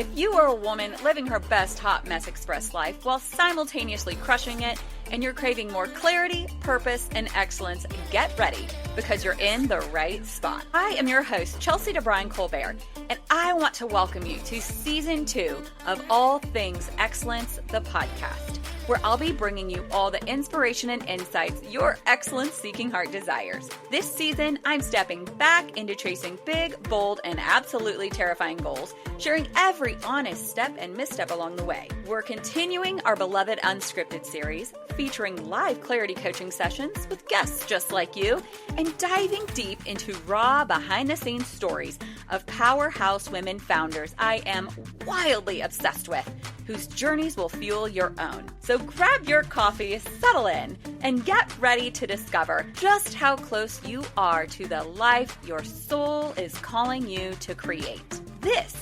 If you are a woman living her best hot mess express life while simultaneously crushing it, and you're craving more clarity, purpose, and excellence, get ready because you're in the right spot. I am your host, Chelsea DeBruin-Colbert, and I want to welcome you to Season 2 of All Things Excellence, the podcast, where I'll be bringing you all the inspiration and insights your excellence-seeking heart desires. This season, I'm stepping back into chasing big, bold, and absolutely terrifying goals, sharing every honest step and misstep along the way. We're continuing our beloved Unscripted series, featuring live clarity coaching sessions with guests just like you, and diving deep into raw behind-the-scenes stories of powerhouse women founders I am wildly obsessed with, whose journeys will fuel your own. So grab your coffee, settle in, and get ready to discover just how close you are to the life your soul is calling you to create. This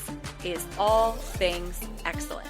is All Things Excellence.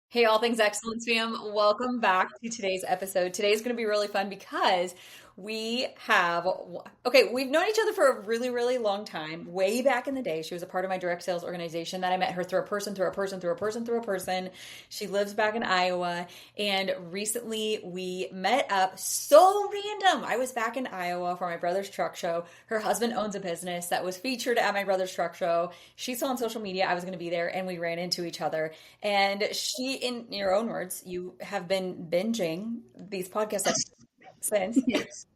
Hey, All Things Excellence fam, welcome back to today's episode. Today's going to be really fun because we've known each other for a really, really long time. Way back in the day, she was a part of my direct sales organization that I met her through a person. She lives back in Iowa, and recently we met up. So random. I was back in Iowa for my brother's truck show. Her husband owns a business that was featured at my brother's truck show. She saw on social media I was going to be there, and we ran into each other. And she, in your own words, you have been binging these podcasts since. Yes.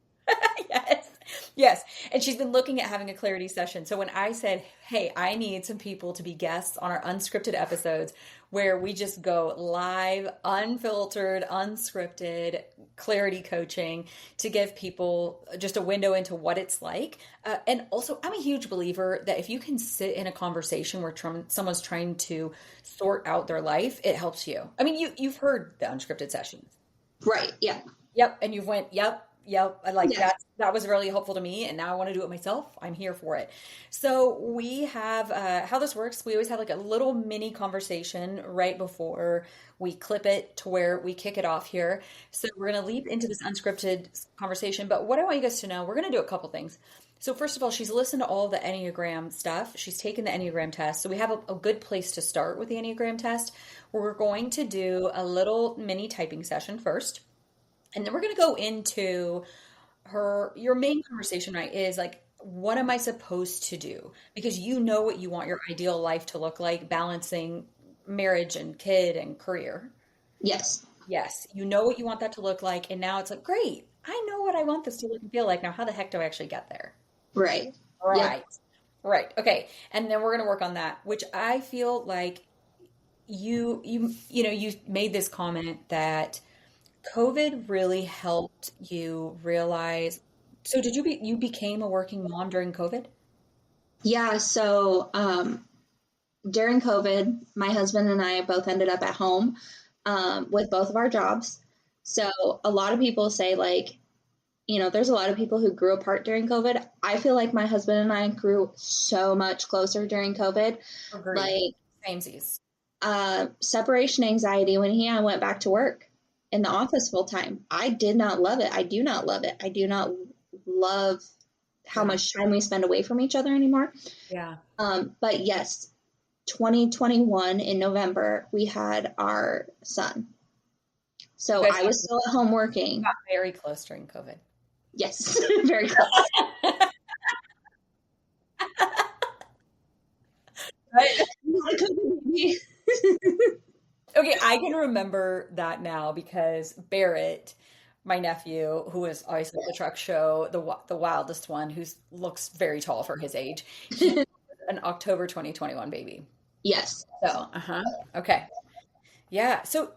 Yes. And she's been looking at having a clarity session. So when I said, hey, I need some people to be guests on our unscripted episodes where we just go live, unfiltered, unscripted clarity coaching to give people just a window into what it's like. And also, I'm a huge believer that if you can sit in a conversation where someone's trying to sort out their life, it helps you. I mean, you've heard the unscripted sessions. Right. Yeah. Yep. And you've went, yep. I like Yes. that was really helpful to me, and now I want to do it myself. I'm here for it. So we have how this works. We always have like a little mini conversation right before we clip it to where we kick it off here. So we're going to leap into this unscripted conversation. But what I want you guys to know, we're going to do a couple things. So first of all, she's listened to all the Enneagram stuff. She's taken the Enneagram test. So we have a good place to start with the Enneagram test. We're going to do a little mini typing session first. And then we're going to go into your main conversation, right, is like, what am I supposed to do? Because you know what you want your ideal life to look like, balancing marriage and kid and career. Yes. Yes. You know what you want that to look like. And now it's like, great, I know what I want this to look and feel like. Now, how the heck do I actually get there? Right. Right. Yep. Right. Okay. And then we're going to work on that, which I feel like you made this comment that COVID really helped you realize. So did you became a working mom during COVID? Yeah. So during COVID, my husband and I both ended up at home with both of our jobs. So a lot of people say, like, there's a lot of people who grew apart during COVID. I feel like my husband and I grew so much closer during COVID. Agreed. Like Samesies. Separation anxiety when he and I went back to work in the office full time. I did not love it. I do not love it. I do not love how much time we spend away from each other anymore. Yeah. But yes, 2021 in November, we had our son. So I was still at home working. Got very close during COVID. Yes, very close. Right? Okay, I can remember that now because Barrett, my nephew, who was always at the truck show, the wildest one, who looks very tall for his age, he was an October 2021 baby. Yes. So, okay. Yeah. So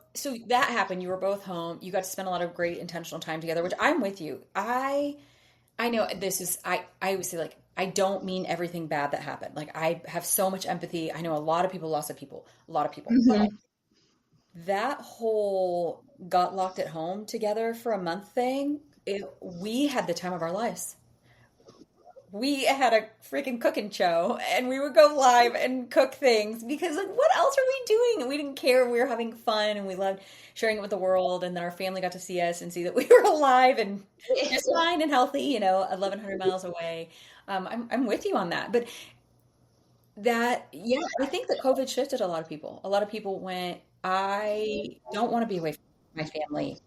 that happened. You were both home. You got to spend a lot of great intentional time together, which I'm with you. I know this is, I always say, like, I don't mean everything bad that happened. Like, I have so much empathy. I know a lot of people lost a lot of people. Mm-hmm. But that whole got locked at home together for a month thing, we had the time of our lives. we had a freaking cooking show and we would go live and cook things because like what else are we doing? And we didn't care. We were having fun and we loved sharing it with the world. And then our family got to see us and see that we were alive and just fine and healthy, 1,100 miles away. I'm with you on that. But yeah, I think that COVID shifted a lot of people. A lot of people went, I don't want to be away from my family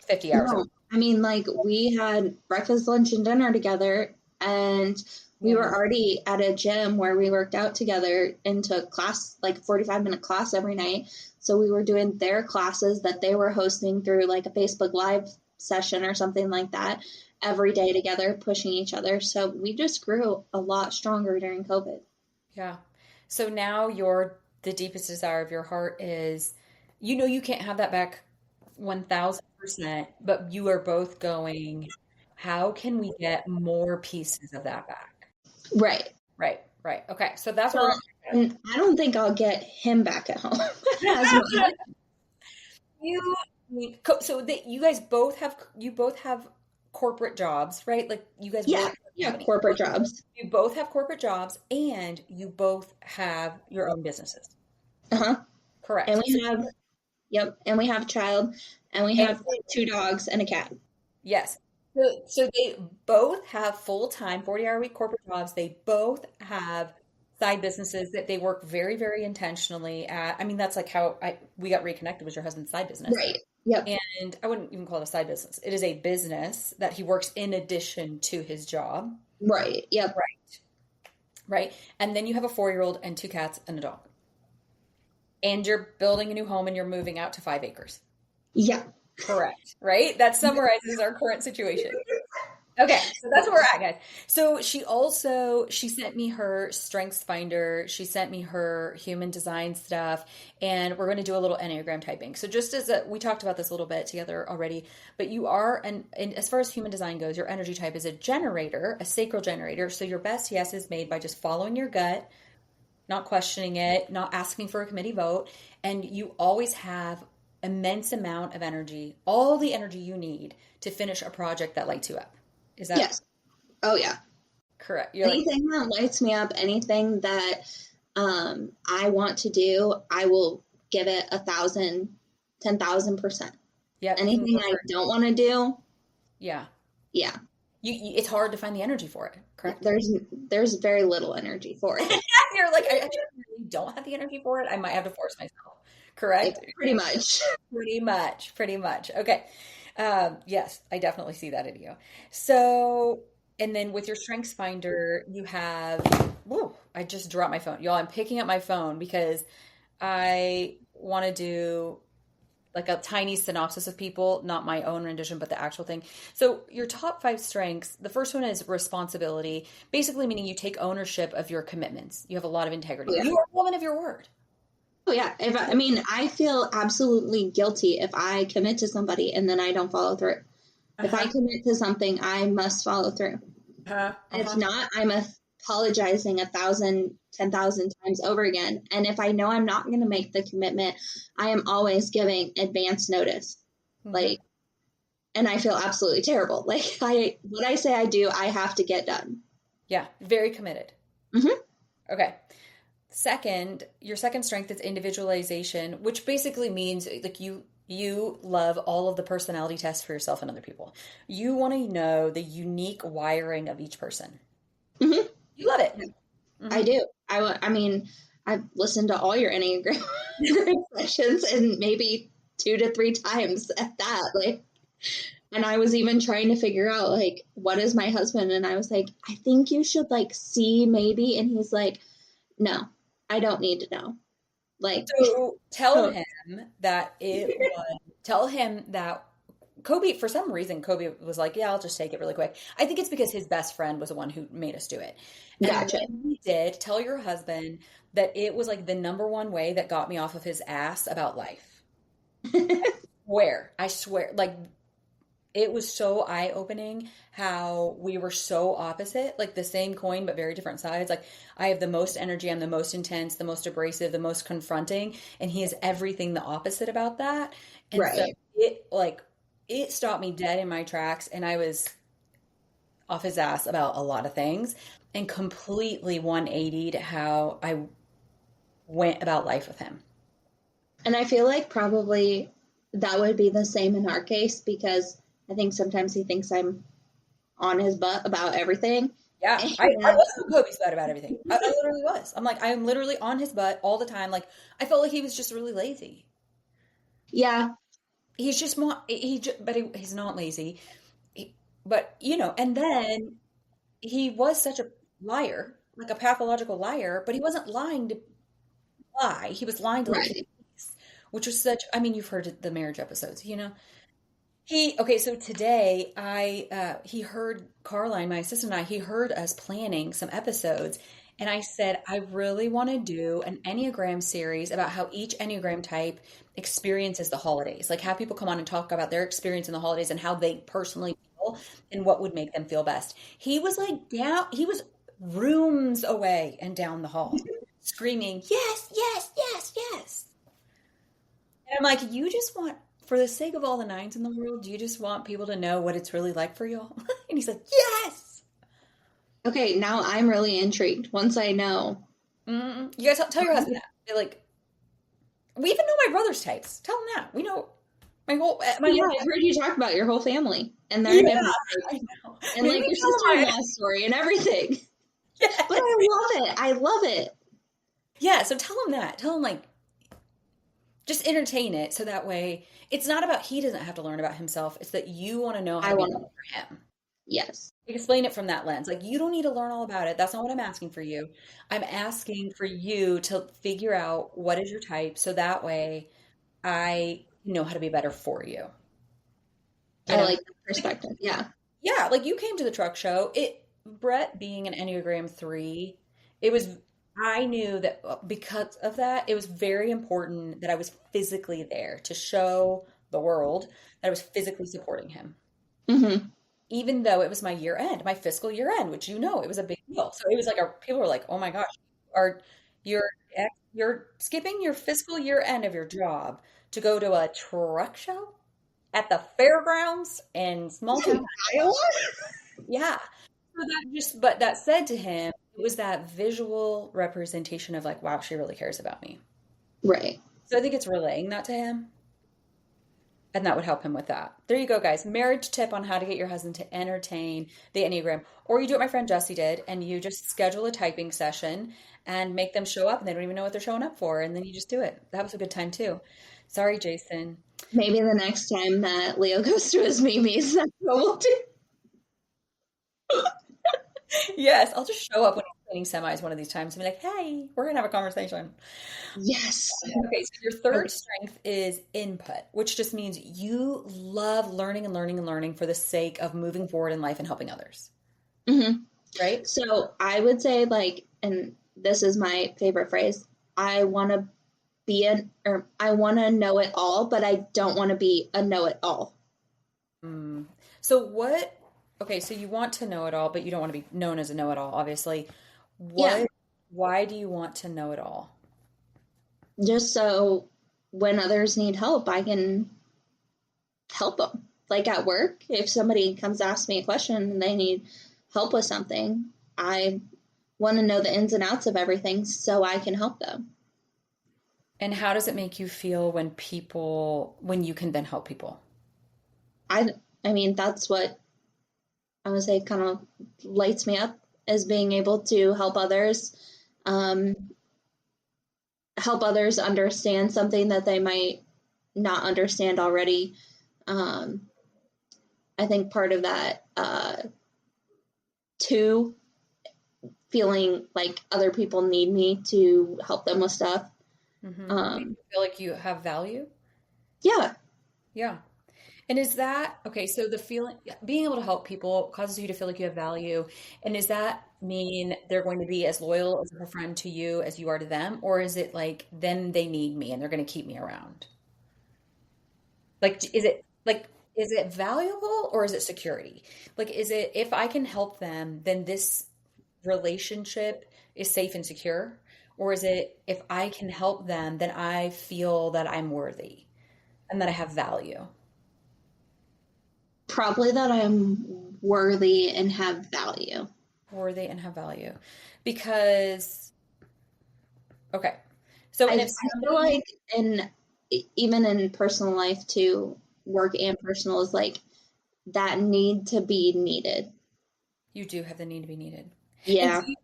50 hours a No, week. I mean, like we had breakfast, lunch, and dinner together, and we were Yeah. already at a gym where we worked out together and took class, like 45-minute class every night. So we were doing their classes that they were hosting through like a Facebook Live session or something like that every day together, pushing each other. So we just grew a lot stronger during COVID. Yeah. So now the deepest desire of your heart is, you can't have that back 1000%, but you are both going, how can we get more pieces of that back? Right. Right, right. Okay. So that's where Well, and I don't think I'll get him back at home as much. you so that you both have corporate jobs, right? Like you guys Yeah, work for a yeah, company. corporate jobs. You both have corporate jobs and you both have your own businesses. Uh-huh. And Correct. we have, yep, and we have a child, and we And have two dogs and a cat. yes. So they both have full-time 40-hour week corporate jobs. They both have side businesses that they work very, very intentionally at. I mean, that's like how we got reconnected was your husband's side business. Right. Yep. And I wouldn't even call it a side business. It is a business that he works in addition to his job. Right. Yep. Right. Right. And then you have a 4-year-old and 2 cats and a dog. And you're building a new home and you're moving out to 5 acres. Yeah. Correct. Right? That summarizes our current situation. Okay, so that's where we're at, guys. So she sent me her Strengths Finder. She sent me her human design stuff, and we're going to do a little Enneagram typing. So just we talked about this a little bit together already, but you are, and as far as human design goes, your energy type is a generator, a sacral generator. So your best yes is made by just following your gut, not questioning it, not asking for a committee vote, and you always have immense amount of energy, all the energy you need to finish a project that lights you up. Is that Yes. Oh, yeah. correct? You're like, Anything that lights me up, anything that I want to do, I will give it 10,000%. yeah, you can Anything go I for it. don't want to do, Yeah. yeah, It's hard to find the energy for it, correct? there's very little energy for it. You're like, I really don't have the energy for it. I might have to force myself. Correct? Pretty much. Pretty much. Okay. Yes, I definitely see that in you. So, and then with your Strengths Finder, you have, whoa, I just dropped my phone. Y'all, I'm picking up my phone because I want to do like a tiny synopsis of people, not my own rendition, but the actual thing. So your top 5 strengths, the first one is responsibility, basically meaning you take ownership of your commitments. You have a lot of integrity. Yeah. You are a woman of your word. Oh, yeah. I mean, I feel absolutely guilty if I commit to somebody and then I don't follow through. If I commit to something, I must follow through. If not, I'm apologizing 1,000, 10,000 times over again. And if I know I'm not going to make the commitment, I am always giving advance notice. Like, and I feel absolutely terrible. Like what I say I do, I have to get done. Yeah, very committed. Mm-hmm. Okay. Second, your second strength is individualization, which basically means like you love all of the personality tests for yourself and other people. You want to know the unique wiring of each person. Mm-hmm. You love it. Mm-hmm. I do. I mean, I've listened to all your Enneagram sessions and maybe 2 to 3 times at that. Like, and I was even trying to figure out like, what is my husband? And I was like, I think you should like see maybe. And he's like, no, I don't need to know. Like, so tell him that Kobe, for some reason, Kobe was like, yeah, I'll just take it really quick. I think it's because his best friend was the one who made us do it. And gotcha. when he did, tell your husband that it was like the number one way that got me off of his ass about life. I swear, like it was so eye-opening how we were so opposite, like the same coin, but very different sides. Like I have the most energy, I'm the most intense, the most abrasive, the most confronting, and he is everything the opposite about that. And right. So it stopped me dead in my tracks. And I was off his ass about a lot of things and completely 180'd how I went about life with him. And I feel like probably that would be the same in our case, because I think sometimes he thinks I'm on his butt about everything. Yeah, I And was on Kobe's butt about everything. I literally was. I'm like, I'm literally on his butt all the time. Like, I felt like he was just really lazy. yeah, He's just more, but he's not lazy. But, and then he was such a liar, like a pathological liar, but he wasn't lying to lie. He was lying to like keep right. peace, which was such, I mean, you've heard the marriage episodes, okay, so today he heard Caroline, my assistant, and he heard us planning some episodes. And I said, I really want to do an Enneagram series about how each Enneagram type experiences the holidays. Like have people come on and talk about their experience in the holidays and how they personally feel and what would make them feel best. He was like he was rooms away and down the hall screaming, yes, yes, yes, yes. And I'm like, you just want, for the sake of all the nines in the world, do you just want people to know what it's really like for y'all? And he's like, yes. Okay, now I'm really intrigued once I know. You guys tell your husband that. They're like, we even know my brother's types. Tell him that. We know Yeah, I've heard you talk about your whole family and their yeah, different I know. and like your sister-in-law story and everything. Yes. But I love it. I love it. Yeah, so tell him that. Tell him like just entertain it so that way it's not about he doesn't have to learn about himself. It's that you want to know how I to be want better to. for him. Yes. Explain it from that lens. Like you don't need to learn all about it. That's not what I'm asking for you. I'm asking for you to figure out what is your type so that way I know how to be better for you. You I know? like the Like, perspective. Yeah. yeah, like you came to the truck show. Brett being an Enneagram 3, it was I knew that because of that, it was very important that I was physically there to show the world that I was physically supporting him. Mm-hmm. Even though it was my year end, my fiscal year end, which it was a big deal. So it was like people were like, "Oh my gosh, are you're you're skipping your fiscal year end of your job to go to a truck show at the fairgrounds in small town Iowa?" Yeah. But that said to him, it was that visual representation of like, wow, she really cares about me. Right. So I think it's relaying that to him. And that would help him with that. There you go, guys. Marriage tip on how to get your husband to entertain the Enneagram. Or you do what my friend Jesse did, and you just schedule a typing session and make them show up, and they don't even know what they're showing up for. And then you just do it. That was a good time, too. Sorry, Jason. Maybe the next time that Leo goes to his Mimi's, that's what we'll do. Yes, I'll just show up when he's cleaning semis one of these times and be like, hey, we're going to have a conversation. Yes. Okay, so your third strength is input, which just means you love learning and learning and learning for the sake of moving forward in life and helping others. Mm-hmm. Right? So I would say, like, and this is my favorite phrase, I want to I want to know it all, but I don't want to be a know-it-all. So okay, so you want to know it all, but you don't want to be known as a know-it-all, obviously. Yeah. Why do you want to know it all? Just so when others need help, I can help them. Like at work, if somebody comes to ask me a question and they need help with something, I want to know the ins and outs of everything so I can help them. And how does it make you feel when you can then help people? I mean, that's what I would say kind of lights me up, is being able to help others understand something that they might not understand already. I think part of that, too, feeling like other people need me to help them with stuff. You feel like you have value? Yeah. Yeah. And is that, okay, so being able to help people causes you to feel like you have value. And does that mean they're going to be as loyal as a friend to you as you are to them? Or is it like, then they need me and they're going to keep me around? Like, is it valuable or is it security? Like, is it, if I can help them, then this relationship is safe and secure? Or is it, if I can help them, then I feel that I'm worthy and that I have value? Probably that I'm worthy and have value. Worthy and have value. Because, okay. So I feel like even in personal life too, work and personal is like that need to be needed. you do have the need to be needed. Yeah. And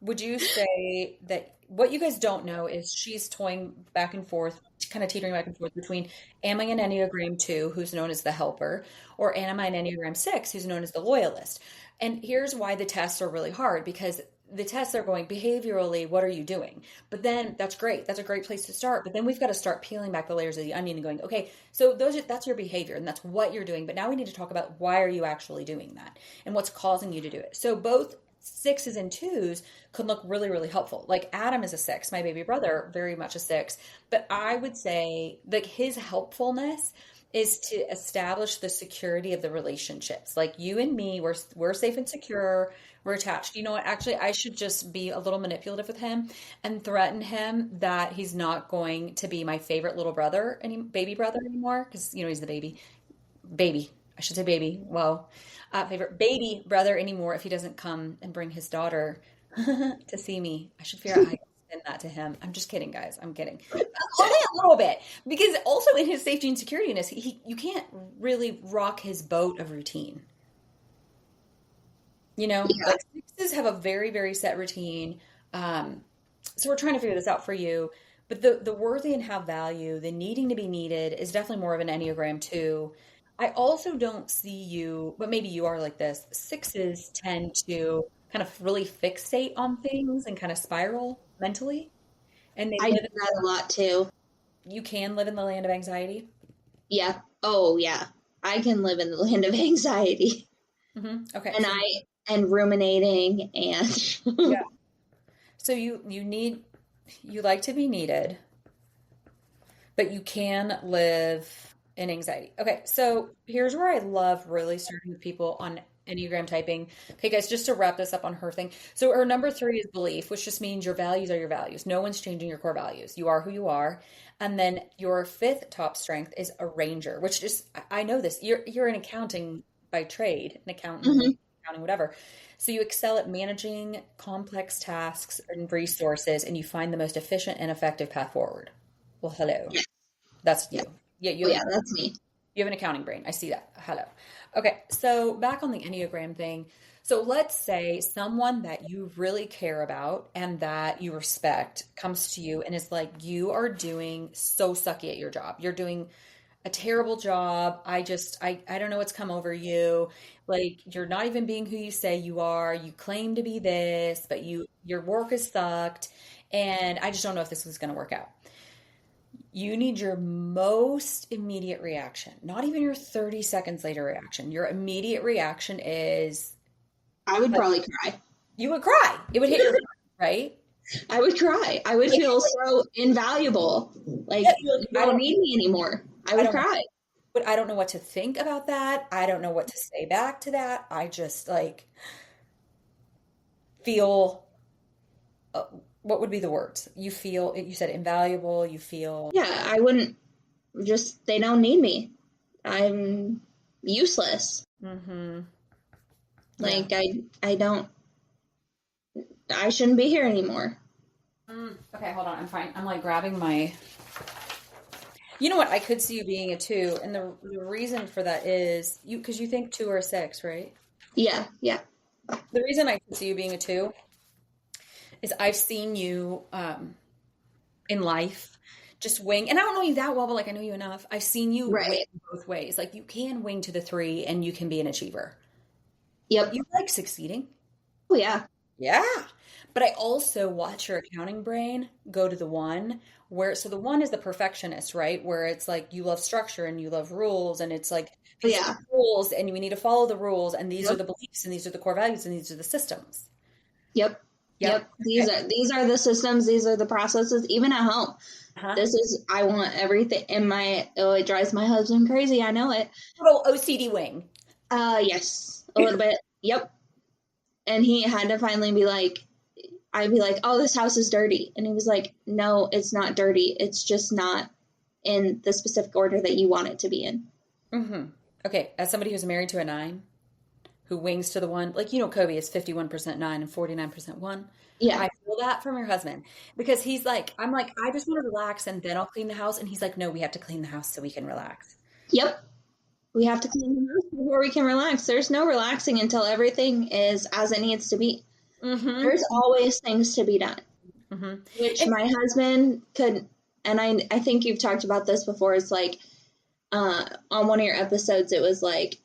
would you say that what you guys don't know is she's toying back and forth, kind of teetering back and forth between, am I an Enneagram 2, who's known as the helper, or am I an Enneagram 6, who's known as the loyalist? And here's why the tests are really hard, because the tests are going behaviorally, what are you doing? But then that's great. That's a great place to start. But then we've got to start peeling back the layers of the onion and going, okay, so that's your behavior and that's what you're doing. But now we need to talk about why are you actually doing that and what's causing you to do it. So both 6s and 2s could look really, really helpful. Like Adam is a 6, my baby brother, very much a 6. But I would say like his helpfulness is to establish the security of the relationships. Like you and me, we're safe and secure. We're attached. You know what? Actually, I should just be a little manipulative with him and threaten him that he's not going to be my favorite little brother, baby brother anymore. Because, he's the baby. I should say baby. Well, favorite baby brother anymore if he doesn't come and bring his daughter to see me. I should figure out how to send that to him. I'm just kidding, guys. I'm kidding. Only a little bit. Because also in his safety and securityness, you can't really rock his boat of routine. Yeah. Like 6s have a very, very set routine. So we're trying to figure this out for you. But the worthy and have value, the needing to be needed is definitely more of an Enneagram 2. I also don't see you, but maybe you are like this. 6s tend to kind of really fixate on things and kind of spiral mentally. And I do that a lot too. You can live in the land of anxiety. Yeah. Oh yeah. I can live in the land of anxiety. Mm-hmm. Okay. And ruminating and yeah. So you like to be needed, but you can live in anxiety. Okay, so here's where I love really starting with people on Enneagram typing. Okay, guys, just to wrap this up on her thing. So her number 3 is belief, which just means your values are your values. No one's changing your core values. You are who you are. And then your 5th top strength is arranger, which just, I know this. You're in accounting by trade, an accountant, Mhm. accounting, whatever. So you excel at managing complex tasks and resources, and you find the most efficient and effective path forward. Well, hello. Yeah. That's you. Yeah, That's me. You have an accounting brain. I see that. Hello. Okay, so back on the Enneagram thing. So let's say someone that you really care about and that you respect comes to you and is like, you are doing so sucky at your job. You're doing a terrible job. I don't know what's come over you. Like, you're not even being who you say you are. You claim to be this, but your work is sucked. And I just don't know if this is going to work out. You need your most immediate reaction, not even your 30 seconds later reaction. Your immediate reaction is, I would probably cry. You would cry. It would hit your heart, right? I would cry. I would feel so invaluable. Like, you don't need me anymore. I would cry. But I don't know what to think about that. I don't know what to say back to that. I just feel, what would be the words? You said invaluable. You feel. Yeah, I wouldn't they don't need me. I'm useless. Mm-hmm. Like, I shouldn't be here anymore. Okay, hold on. I'm fine. I'm grabbing my. You know what? I could see you being a 2, and the reason for that is because you think 2 or 6, right? Yeah. The reason I could see you being a 2 is I've seen you in life just wing, and I don't know you that well, but I know you enough. I've seen you wing both ways. Like, you can wing to the 3, and you can be an achiever. Yep. You like succeeding. Oh yeah. Yeah. But I also watch your accounting brain go to the 1 so the 1 is the perfectionist, right? Where it's like you love structure and you love rules, and it's like these are rules and we need to follow the rules, and these are the beliefs and these are the core values and these are the systems. Yep. These are the systems, these are the processes, even at home. I want everything in it drives my husband crazy, I know it. Little OCD wing. Yes, a little bit. Yep. And he had to finally be like, I'd be like, oh, this house is dirty. And he was like, no, it's not dirty. It's just not in the specific order that you want it to be in. Mm-hmm. Okay, as somebody who's married to a 9, who wings to the 1, like, Kobe is 51% 9 and 49% 1. Yeah. I feel that from your husband because he's like, I'm like, I just want to relax and then I'll clean the house. And he's like, no, we have to clean the house so we can relax. Yep. We have to clean the house before we can relax. There's no relaxing until everything is as it needs to be. Mm-hmm. There's always things to be done, which my husband could, and I think you've talked about this before. It's like, on one of your episodes, it was like,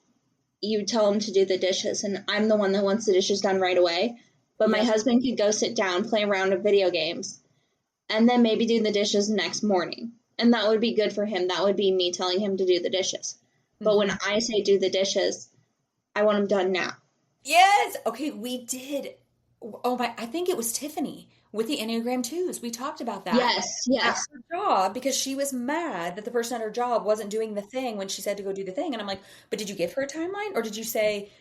you tell him to do the dishes, and I'm the one that wants the dishes done right away. But my husband could go sit down, play around with video games, and then maybe do the dishes the next morning. And that would be good for him. That would be me telling him to do the dishes. But when I say do the dishes, I want them done now. Yes. Okay, we did. Oh my, I think it was Tiffany with the Enneagram 2s. We talked about that. Yes. At her job, because she was mad that the person at her job wasn't doing the thing when she said to go do the thing. And I'm like, but did you give her a timeline? Or did you say,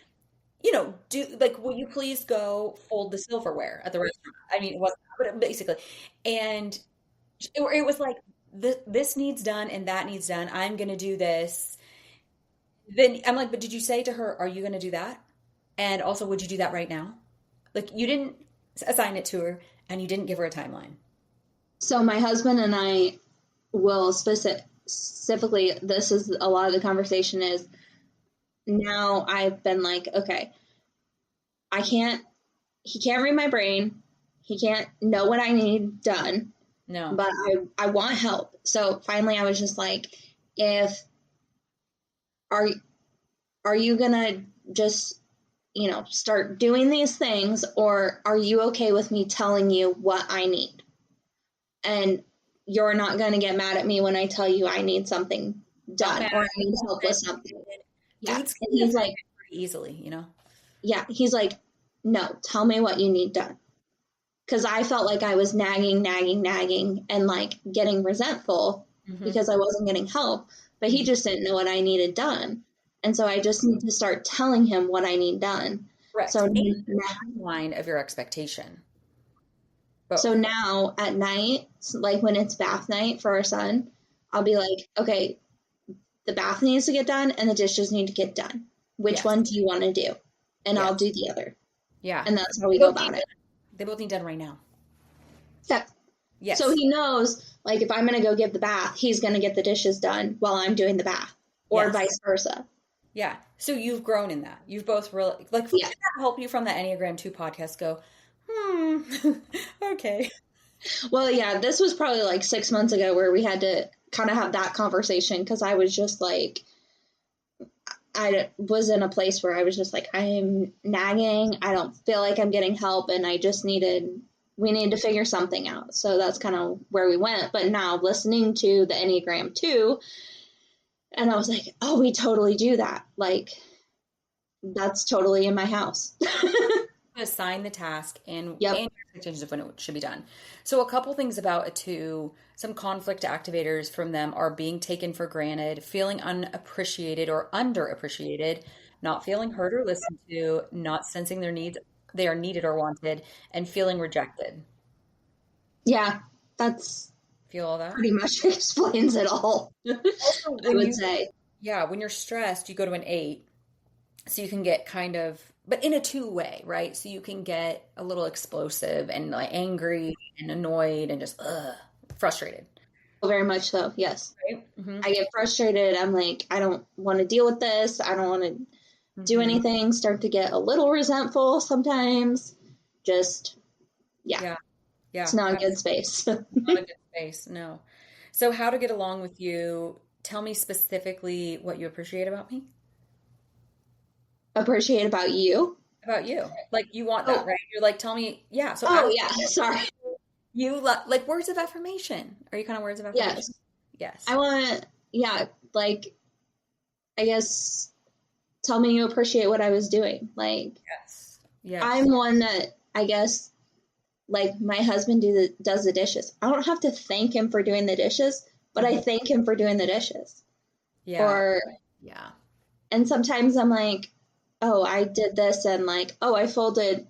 will you please go fold the silverware at the restaurant? I mean, it wasn't, but basically. And it was like, this needs done and that needs done. I'm going to do this. Then I'm like, but did you say to her, are you going to do that? And also, would you do that right now? Like, you didn't assign it to her and you didn't give her a timeline. So my husband and I will specifically, this is a lot of the conversation is, now I've been like, okay, he can't read my brain. He can't know what I need done. No. But I want help. So finally I was just like, are you going to just, start doing these things, or are you okay with me telling you what I need? And you're not going to get mad at me when I tell you I need something done or I need help with something. Yeah. Dudes And he's like, pretty easily, Yeah. He's like, no, tell me what you need done. Because I felt like I was nagging, and like getting resentful because I wasn't getting help. But he just didn't know what I needed done. And so I just need to start telling him what I need done. Correct. So timeline of your expectation. So now at night, like when it's bath night for our son, I'll be like, okay, the bath needs to get done and the dishes need to get done. Which one do you want to do? And I'll do the other. Yeah. And that's how we go about it. They both need done right now. Yeah. Yes. So he knows, like, if I'm going to go give the bath, he's going to get the dishes done while I'm doing the bath, or vice versa. Yeah. So you've grown in that. You've both really, like, did that help you from the Enneagram 2 podcast go, okay. Well, yeah, this was probably like 6 months ago where we had to kind of have that conversation, because I was just like, I was in a place where I was just like, I'm nagging. I don't feel like I'm getting help, and we needed to figure something out. So that's kind of where we went. But now listening to the Enneagram 2, and I was like, oh, we totally do that. Like, that's totally in my house. Assign the task and your expectations of when it should be done. So a couple things about a 2, some conflict activators from them are being taken for granted, feeling unappreciated or underappreciated, not feeling heard or listened to, not sensing they are needed or wanted, and feeling rejected. Yeah, that's feel all that pretty much explains it all. Also, I would say. Yeah, when you're stressed, you go to an 8. So you can get kind of, but in a 2 way, right? So you can get a little explosive and like angry and annoyed and just frustrated. Very much so, yes. Right? Mm-hmm. I get frustrated. I'm like, I don't want to deal with this. I don't want to do anything. Start to get a little resentful sometimes. Just, yeah. It's not a good space. Not a good space, no. So how to get along with you? Tell me specifically what you appreciate about me. Appreciate about you? About you. Like, you want that, right? You're like, tell me, yeah. So sorry. You like words of affirmation. Are you kind of words of affirmation? Yes. I want, like, I guess, tell me you appreciate what I was doing. Like, yes. I'm one that, I guess, like, my husband does the dishes. I don't have to thank him for doing the dishes, but I thank him for doing the dishes. Yeah. And sometimes I'm like, oh, I did this, and like, oh, I folded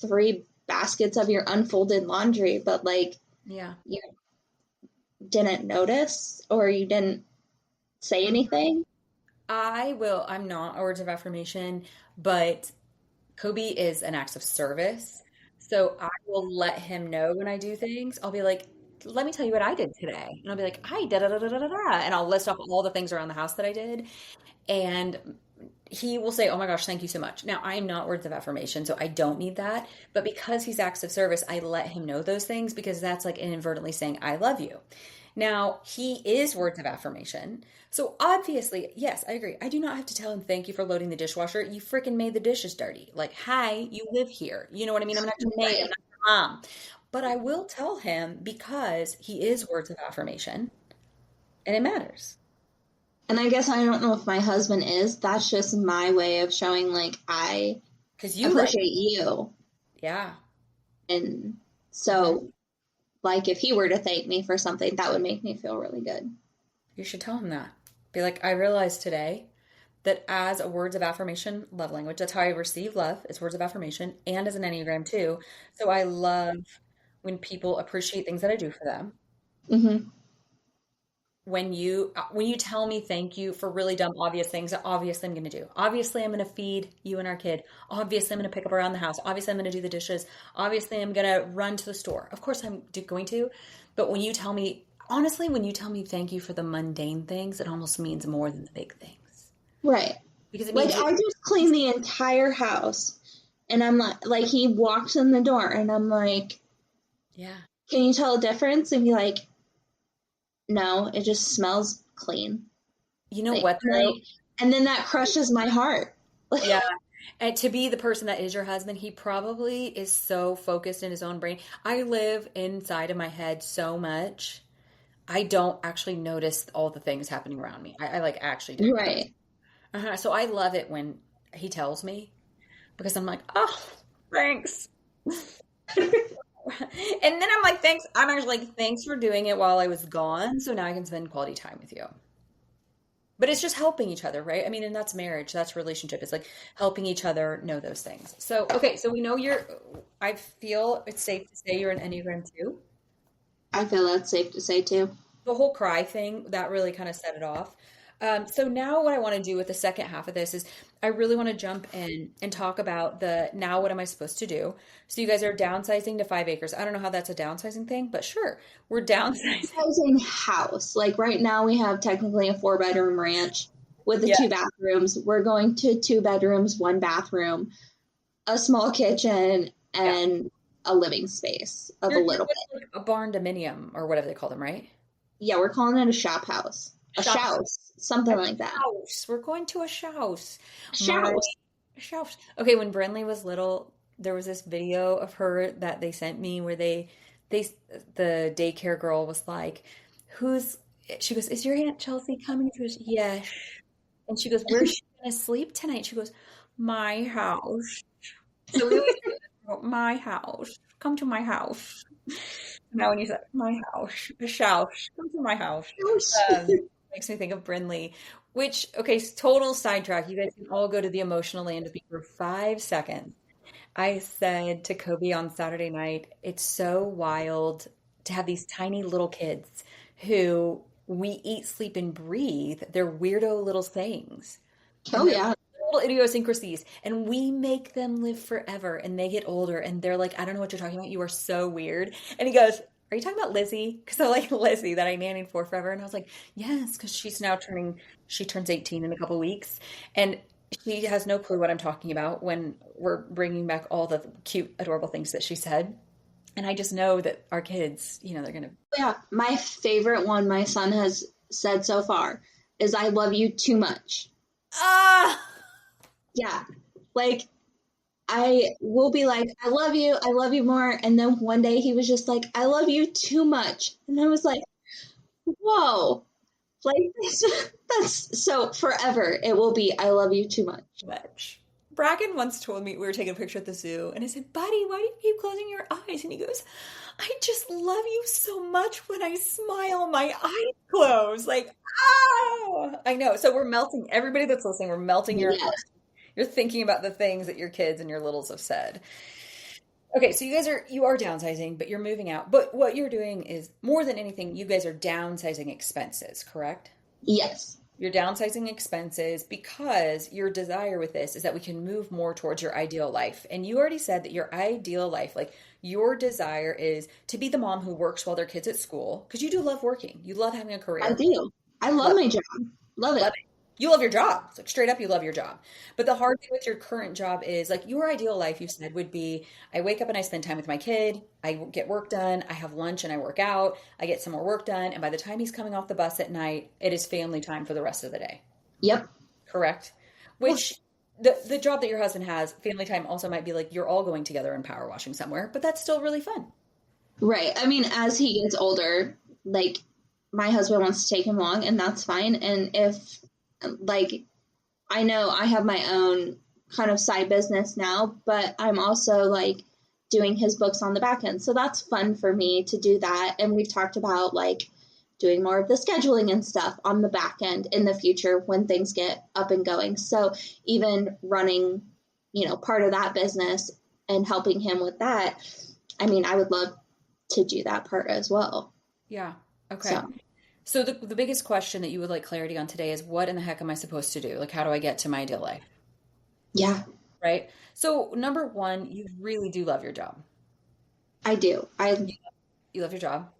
3 baskets of your unfolded laundry, but like, you didn't notice, or you didn't say anything. I'm not a words of affirmation, but Kobe is an act of service. So I will let him know when I do things. I'll be like, let me tell you what I did today. And I'll be like, I da da da da da da da. And I'll list off all the things around the house that I did. And he will say, oh my gosh, thank you so much. Now, I am not words of affirmation, so I don't need that. But because he's acts of service, I let him know those things because that's like inadvertently saying, I love you. Now, he is words of affirmation. So obviously, yes, I agree. I do not have to tell him, thank you for loading the dishwasher. You freaking made the dishes dirty. Like, hi, you live here. You know what I mean? I'm not your maid, I'm Right. not your mom. But I will tell him because he is words of affirmation and it matters. And I guess I don't know if my husband is. That's just my way of showing like I Because you love, appreciate you. yeah. And Mhm. so like if he were to thank me for something, that would make me feel really good. You should tell him that. Be like, I realized today that as a words of affirmation love language, that's how I receive love, is words of affirmation, and as an Enneagram too. So I love when people appreciate things that I do for them. Hmm. When you tell me thank you for really dumb obvious things that obviously I'm going to do. Obviously I'm going to feed you and our kid. Obviously I'm going to pick up around the house. Obviously I'm going to do the dishes. Obviously I'm going to run to the store. Of course going to. But when you tell me honestly, when you tell me thank you for the mundane things, it almost means more than the big things. Right. Because it Like means you're I just cleaned the entire house and I'm like he walks in the door and I'm like, yeah. can you tell a difference? And be like, no, it just smells clean. You know Like what though? and then that crushes my heart. Yeah. And to be the person that is your husband, he probably is so focused in his own brain. I live inside of my head so much. I don't actually notice all the things happening around me. I like actually don't. Right. So I love it when he tells me because I'm like, oh, thanks. And then I'm like, thanks. I'm actually like, thanks for doing it while I was gone. So now I can spend quality time with you. But it's just helping each other, right? I mean, and that's marriage, that's relationship. It's like helping each other know those things. So, okay, so we know I feel it's safe to say you're an Enneagram 2. I feel that's safe to say too. The whole cry thing, that really kind of set it off. So now what I want to do with the second half of this is I really want to jump in and talk about the now what am I supposed to do? So you guys are downsizing to 5 acres. I don't know how that's a downsizing thing, but sure, we're downsizing. Housing house. Like right now we have technically a 4 bedroom ranch with the Yeah. 2 bathrooms. We're going to 2 bedrooms, 1 bathroom, a small kitchen, Yeah. and a living space of a You're little going bit. to like a barn dominium or whatever they call them, right? Yeah, we're calling it a shop house. A Shop shouse. Something a like that. house. We're going to a house. A My shouse. house. Okay, when Brinley was little, there was this video of her that they sent me where they the daycare girl was like, "Who's?" She goes, "Is your Aunt Chelsea coming?" She goes, "Yes." And she goes, "Where's she gonna sleep tonight?" She goes, "My house." So we always say, "My house. Come to my house." Now when you say my house, a house, come to my house. Shouse. Makes me think of Brinley, which, okay, total sidetrack. You guys can all go to the emotional land with me for 5 seconds. I said to Kobe on Saturday night, it's so wild to have these tiny little kids who we eat, sleep, and breathe. They're weirdo little things. Oh And they're yeah. little idiosyncrasies. And we make them live forever. And they get older and they're like, I don't know what you're talking about. You are so weird. And he goes, are you talking about Lizzie? Because I like Lizzie that I nannied for forever. And I was like, yes, because she turns 18 in a couple weeks. And she has no clue what I'm talking about when we're bringing back all the cute, adorable things that she said. And I just know that our kids, they're going to, Yeah. My favorite one my son has said so far is I love you too much. ah, Yeah. Like I will be like, I love you more. And then one day he was just like, I love you too much. And I was like, whoa, like that's so forever. It will be, I love you too much. much. Bracken once told me we were taking a picture at the zoo, and I said, "Buddy, why do you keep closing your eyes?" And he goes, "I just love you so much when I smile, my eyes close." Like, ah, I know. So we're melting. Everybody that's listening, we're melting your heart. Yes. You're thinking about the things that your kids and your littles have said. Okay, so you are downsizing, but you're moving out. But what you're doing is more than anything, you guys are downsizing expenses, correct? Yes. You're downsizing expenses because your desire with this is that we can move more towards your ideal life. And you already said that your ideal life, like your desire is to be the mom who works while their kids at school, because you do love working. You love having a I career. do. I love Love my job. Love Love it. it. You love your job. It's like straight up, you love your job. But the hard thing with your current job is like your ideal life, you said, would be I wake up and I spend time with my kid. I get work done. I have lunch and I work out. I get some more work done. And by the time he's coming off the bus at night, it is family time for the rest of the day. Yep. Correct? Yes. Which the job that your husband has, family time also might be like you're all going together and power washing somewhere, but that's still really fun. Right. I mean, as he gets older, like my husband wants to take him along, and that's fine. And if, like, I know I have my own kind of side business now, but I'm also like doing his books on the back end. So that's fun for me to do that. And we've talked about like doing more of the scheduling and stuff on the back end in the future when things get up and going. So even running, part of that business and helping him with that, I mean, I would love to do that part as well. Yeah. Okay. So, So the biggest question that you would like clarity on today is what in the heck am I supposed to do? Like, how do I get to my ideal life? yeah, Right? So number one, you really do love your job. I do. You love your job.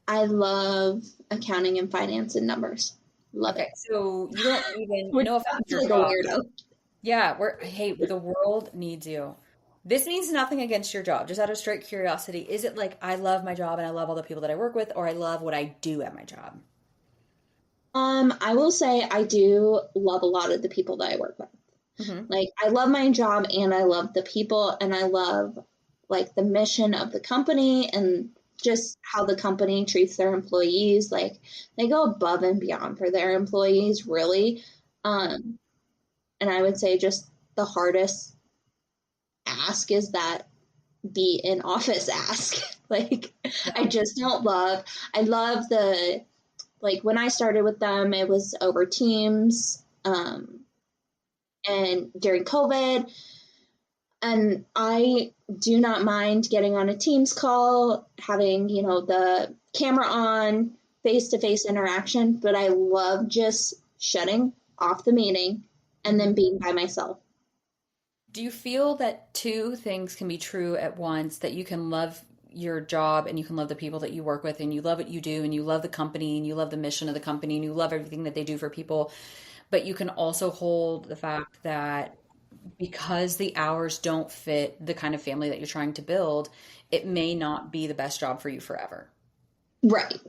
I love accounting and finance and numbers. Love Okay. it. So you don't even, Which no offense sounds to your like a job. weirdo. Yeah, hey, the world needs you. This means nothing against your job. Just out of straight curiosity, is it like I love my job and I love all the people that I work with, or I love what I do at my job? I will say I do love a lot of the people that I work with. Hmm. Like I love my job and I love the people and I love like the mission of the company and just how the company treats their employees. Like they go above and beyond for their employees, really. Um, and I would say just the hardest ask is that be in office ask. Like I Yeah. just don't love. I love the like when I started with them, it was over Teams. And during COVID, and I do not mind getting on a Teams call, having, the camera on, face to face interaction, but I love just shutting off the meeting and then Mhm. being by myself. Do you feel that two things can be true at once, that you can love your job and you can love the people that you work with and you love what you do and you love the company and you love the mission of the company and you love everything that they do for people, but you can also hold the fact that because the hours don't fit the kind of family that you're trying to build, it may not be the best job for you forever, Right.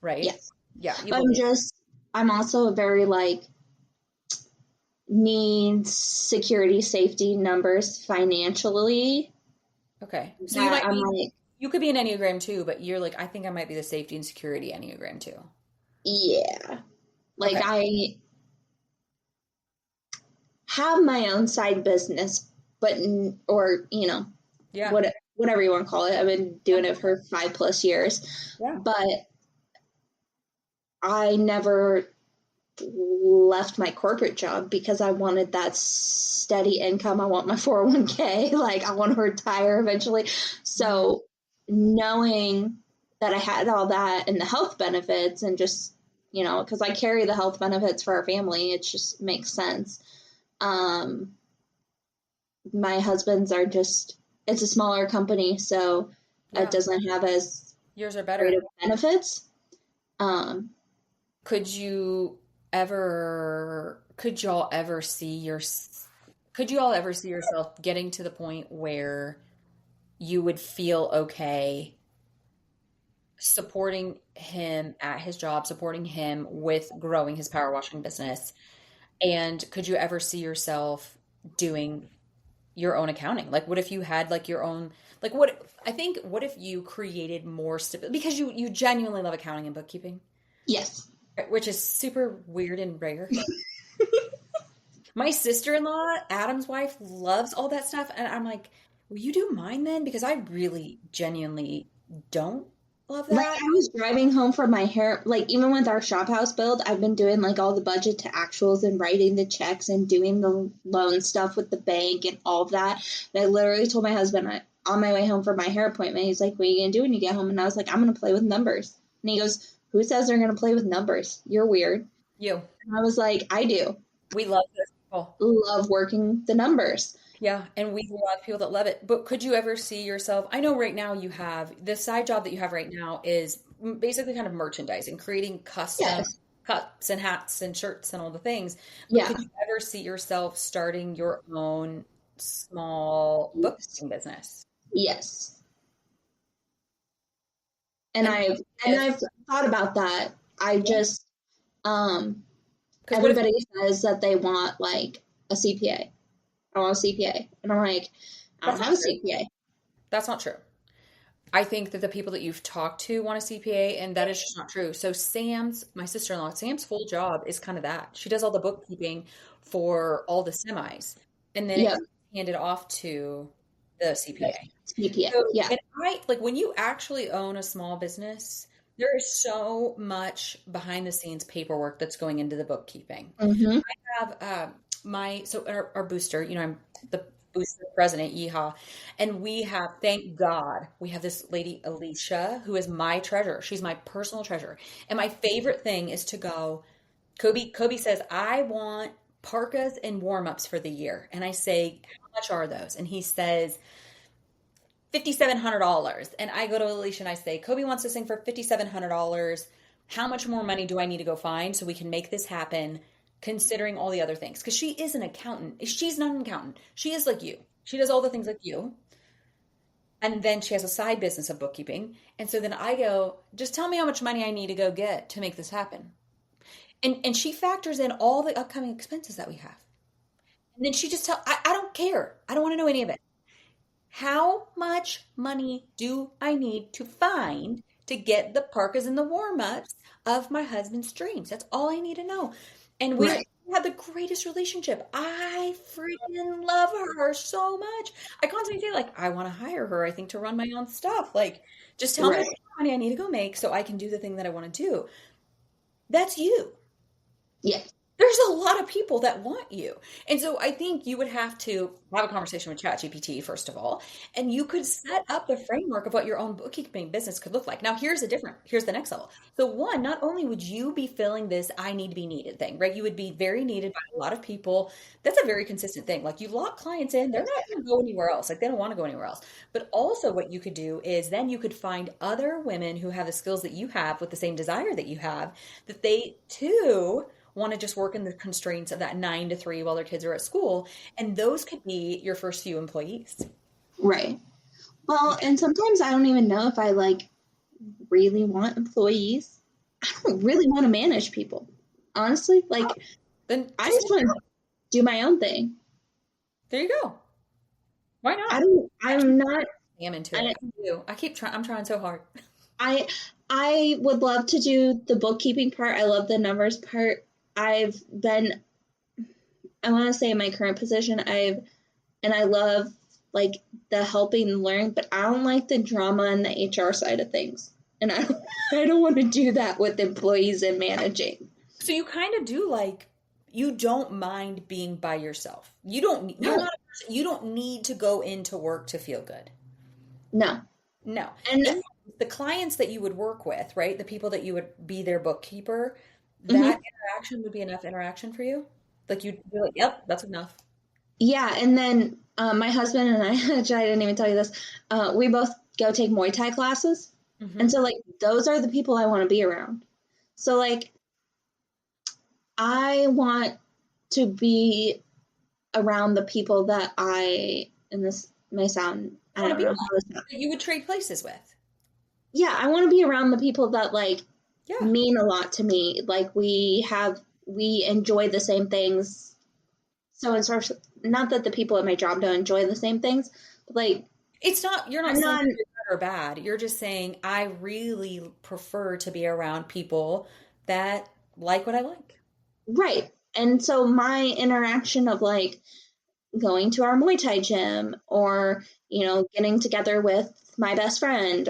right? Yes. Yeah, you But believe. I'm also very like, needs security, safety, numbers financially Okay. So you that might I'm be, like, you could be an Enneagram too, but you're like, I think I might be the safety and security Enneagram too. yeah. Like Okay. I have my own side business, but or Yeah. what whatever you want to call it. I've been Yeah. doing it for 5+ years, Yeah. but I never left my corporate job because I wanted that steady income. I want my 401k. Like I want to retire eventually. Mhm. So knowing that I had all that and the health benefits and just because I carry the health benefits for our family, it just makes sense. Um, my husband's are just it's a smaller company, so it Yeah. doesn't have as Yours are great better. of benefits. Um, Could you could y'all ever see could you all ever see yourself getting to the point where you would feel okay supporting him at his job, supporting him with growing his power washing business? And could you ever see yourself doing your own accounting? Like, what if you had like your own, like, what if you created more stability because you genuinely love accounting and bookkeeping, yes. which is super weird and rare. My sister-in-law, Adam's wife, loves all that stuff. And I'm like, will you do mine then? Because I really genuinely don't love Like that. I was driving home from my hair, like even with our shop house build, I've been doing like all the budget to actuals and writing the checks and doing the loan stuff with the bank and all of that. And I literally told my husband on my way home from my hair appointment, he's like, "What are you gonna do when you get home?" And I was like, "I'm gonna play with numbers." And he goes, "Who says they're gonna play with numbers? You're weird." You. And I was like, I do. We love those people. Love working the numbers. Yeah, and we love people that love it. But could you ever see yourself? I know right now you have the side job that you have right now is basically kind of merchandising, creating custom Yes. cups and hats and shirts and all the things. But Yeah. could you ever see yourself starting your own small Yes. bookkeeping business? Yes. And And I've thought about that. I just um because what if everybody says that they want like a CPA. I want a CPA. And I'm like, I that's don't not have a true? CPA. That's not true. I think that the people that you've talked to want a CPA, and that is just not true. So my sister-in-law, Sam's full job is kind of that. She does all the bookkeeping for all the semis, and then it Yep. gets handed off to the CPA. CPA. So, Yeah. and I like when you actually own a small business, there is so much behind the scenes paperwork that's going into the bookkeeping. Mm-hmm. Have our booster, I'm the booster president, yeehaw. And we have, thank God, we have this lady, Alicia, who is my treasurer. She's my personal treasurer. And my favorite thing is to go, Kobe says, I want parkas and warm-ups for the year. And I say, how much are those? And he says, $5,700. And I go to Alicia and I say, Kobe wants this thing for $5,700. How much more money do I need to go find so we can make this happen, considering all the other things? Because she is an accountant. She's not an accountant. She is like you. She does all the things like you. And then she has a side business of bookkeeping. And so then I go, just tell me how much money I need to go get to make this happen. And she factors in all the upcoming expenses that we have. And then she just I don't care. I don't want to know any of it. How much money do I need to find to get the parkas and the warm-ups of my husband's dreams? That's all I need to know. And we Right. have the greatest relationship. I freaking love her so much. I constantly say, like, I want to hire her, I think, to run my own stuff. Like, just tell me how Right. much money I need to go make so I can do the thing that I want to do. That's you. Yeah. There's a lot of people that want you. And so I think you would have to have a conversation with ChatGPT, first of all, and you could set up the framework of what your own bookkeeping business could look like. Now, here's the next level. So one, not only would you be filling this I need to be needed thing, right? You would be very needed by a lot of people. That's a very consistent thing. Like you lock clients in, they're not going to go anywhere else. Like they don't want to go anywhere else. But also what you could do is then you could find other women who have the skills that you have with the same desire that you have, that they too want to just work in the constraints of that 9 to 3 while their kids are at school. And those could be your first few employees. Right. Well, and sometimes I don't even know if I like really want employees. I don't really want to manage people. Honestly, like Then I just want to do my own thing. there you go. Why not? I'm not I'm into it. I'm trying so hard. I would love to do the bookkeeping part. I love the numbers part. I want to say in my current position, and I love like the helping and learning, but I don't like the drama and the HR side of things. And I don't want to do that with employees and managing. So you kind of do like, you don't mind being by yourself. You don't need to go into work to feel good. No. No. And the clients that you would work with, right? The people that you would be their bookkeeper, that interaction would be enough interaction for you? Like you'd be like, yep, that's enough. yeah, and then my husband and I, actually, I didn't even tell you this, we both go take Muay Thai classes. Mm-hmm. And so, like, those are the people I want to be around. So, like, I want to be around the people that and this may sound, I don't know how this sounds. That you would trade places with. Yeah, I want to be around the people that, like, Yeah. mean a lot to me. Like, we enjoy the same things. So, it's sort of, not that the people at my job don't enjoy the same things, but, like, You're not saying you're good or bad. You're just saying, I really prefer to be around people that like what I like. Right. And so my interaction of like going to our Muay Thai gym or, getting together with my best friend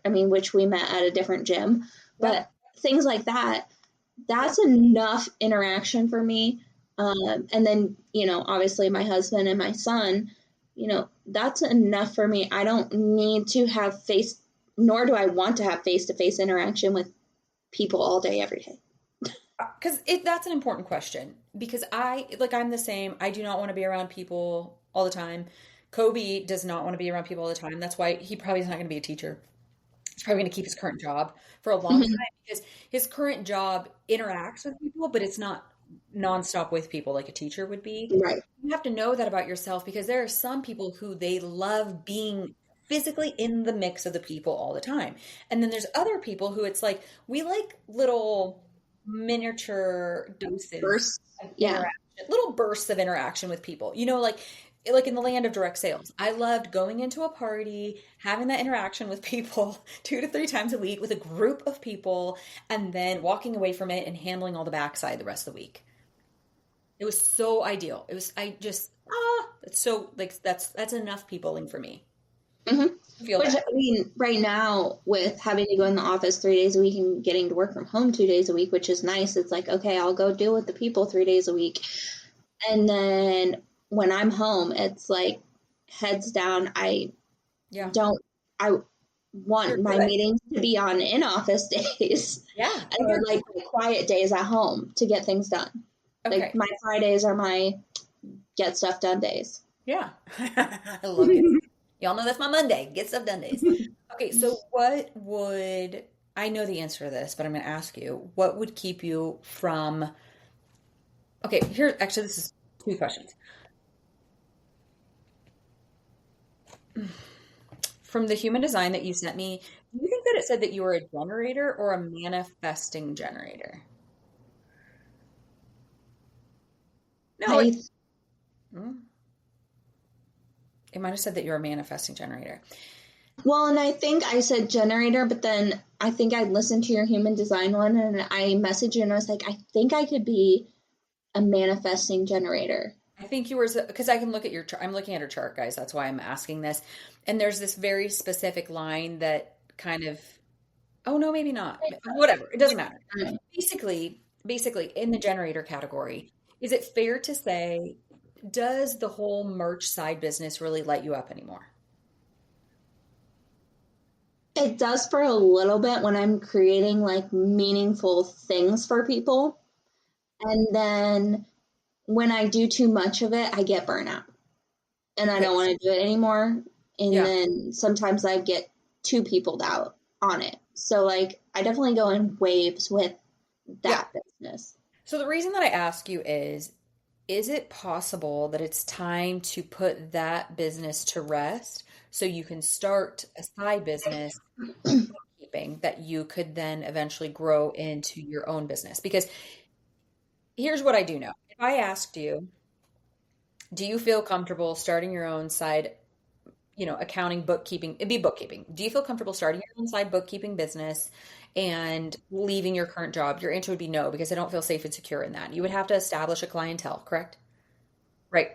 which we met at a different gym, but things like that, that's enough interaction for me. And then, obviously my husband and my son, that's enough for me. I don't need to have nor do I want to have face-to-face interaction with people all day, every day. because that's an important question because I'm the same. I do not want to be around people all the time. Kobe does not want to be around people all the time. That's why he probably is not going to be a teacher. He's probably going to keep his current job for a long time because his current job interacts with people, but it's not nonstop with people like a teacher would be. Right. You have to know that about yourself because there are some people who they love being physically in the mix of the people all the time. And then there's other people who it's like, we like little miniature doses Bursts. of Yeah. interaction, little bursts of interaction with people. Like in the land of direct sales, I loved going into a party, having that interaction with people 2 to 3 times a week with a group of people, and then walking away from it and handling all the backside the rest of the week. It was so ideal. It's so like that's enough peopling for me. Feel Which, that. I mean, right now with having to go in the office 3 days a week and getting to work from home 2 days a week, which is nice. It's like, okay, I'll go deal with the people 3 days a week. And then when I'm home, it's like heads down. I Yeah. want You're my good. meetings to be on in-office days Yeah. and then like the quiet days at home to get things done. Okay. Like my Fridays are my get stuff done days. Yeah. I love it. Y'all know that's my Monday. Get stuff done days. Okay, so I know the answer to this, but I'm going to ask you, what would keep you from, okay, this is 2 questions. From the human design that you sent me, do you think that it said that you were a generator or a manifesting generator? No, it might have said that you're a manifesting generator. Well, and I think I said generator, but then I think I listened to your human design one and I messaged you and I was like, I think I could be a manifesting generator. I think you were, because I can look at your chart. I'm looking at her chart, guys. That's why I'm asking this. And there's this very specific line that oh no, maybe not. Whatever. It doesn't matter. Basically, in the generator category, is it fair to say, does the whole merch side business really light you up anymore? It does for a little bit when I'm creating like meaningful things for people. And then when I do too much of it, I get burnout and I don't want to do it anymore. And then sometimes I get too peopled out on it. So like I definitely go in waves with that business. So the reason that I ask you is it possible that it's time to put that business to rest so you can start a side business bookkeeping that you could then eventually grow into your own business? Because here's what I do know. If I asked you, do you feel comfortable starting your own side, accounting, bookkeeping, it'd be bookkeeping. Do you feel comfortable starting your own side bookkeeping business and leaving your current job? Your answer would be no, because I don't feel safe and secure in that. You would have to establish a clientele, correct? Right.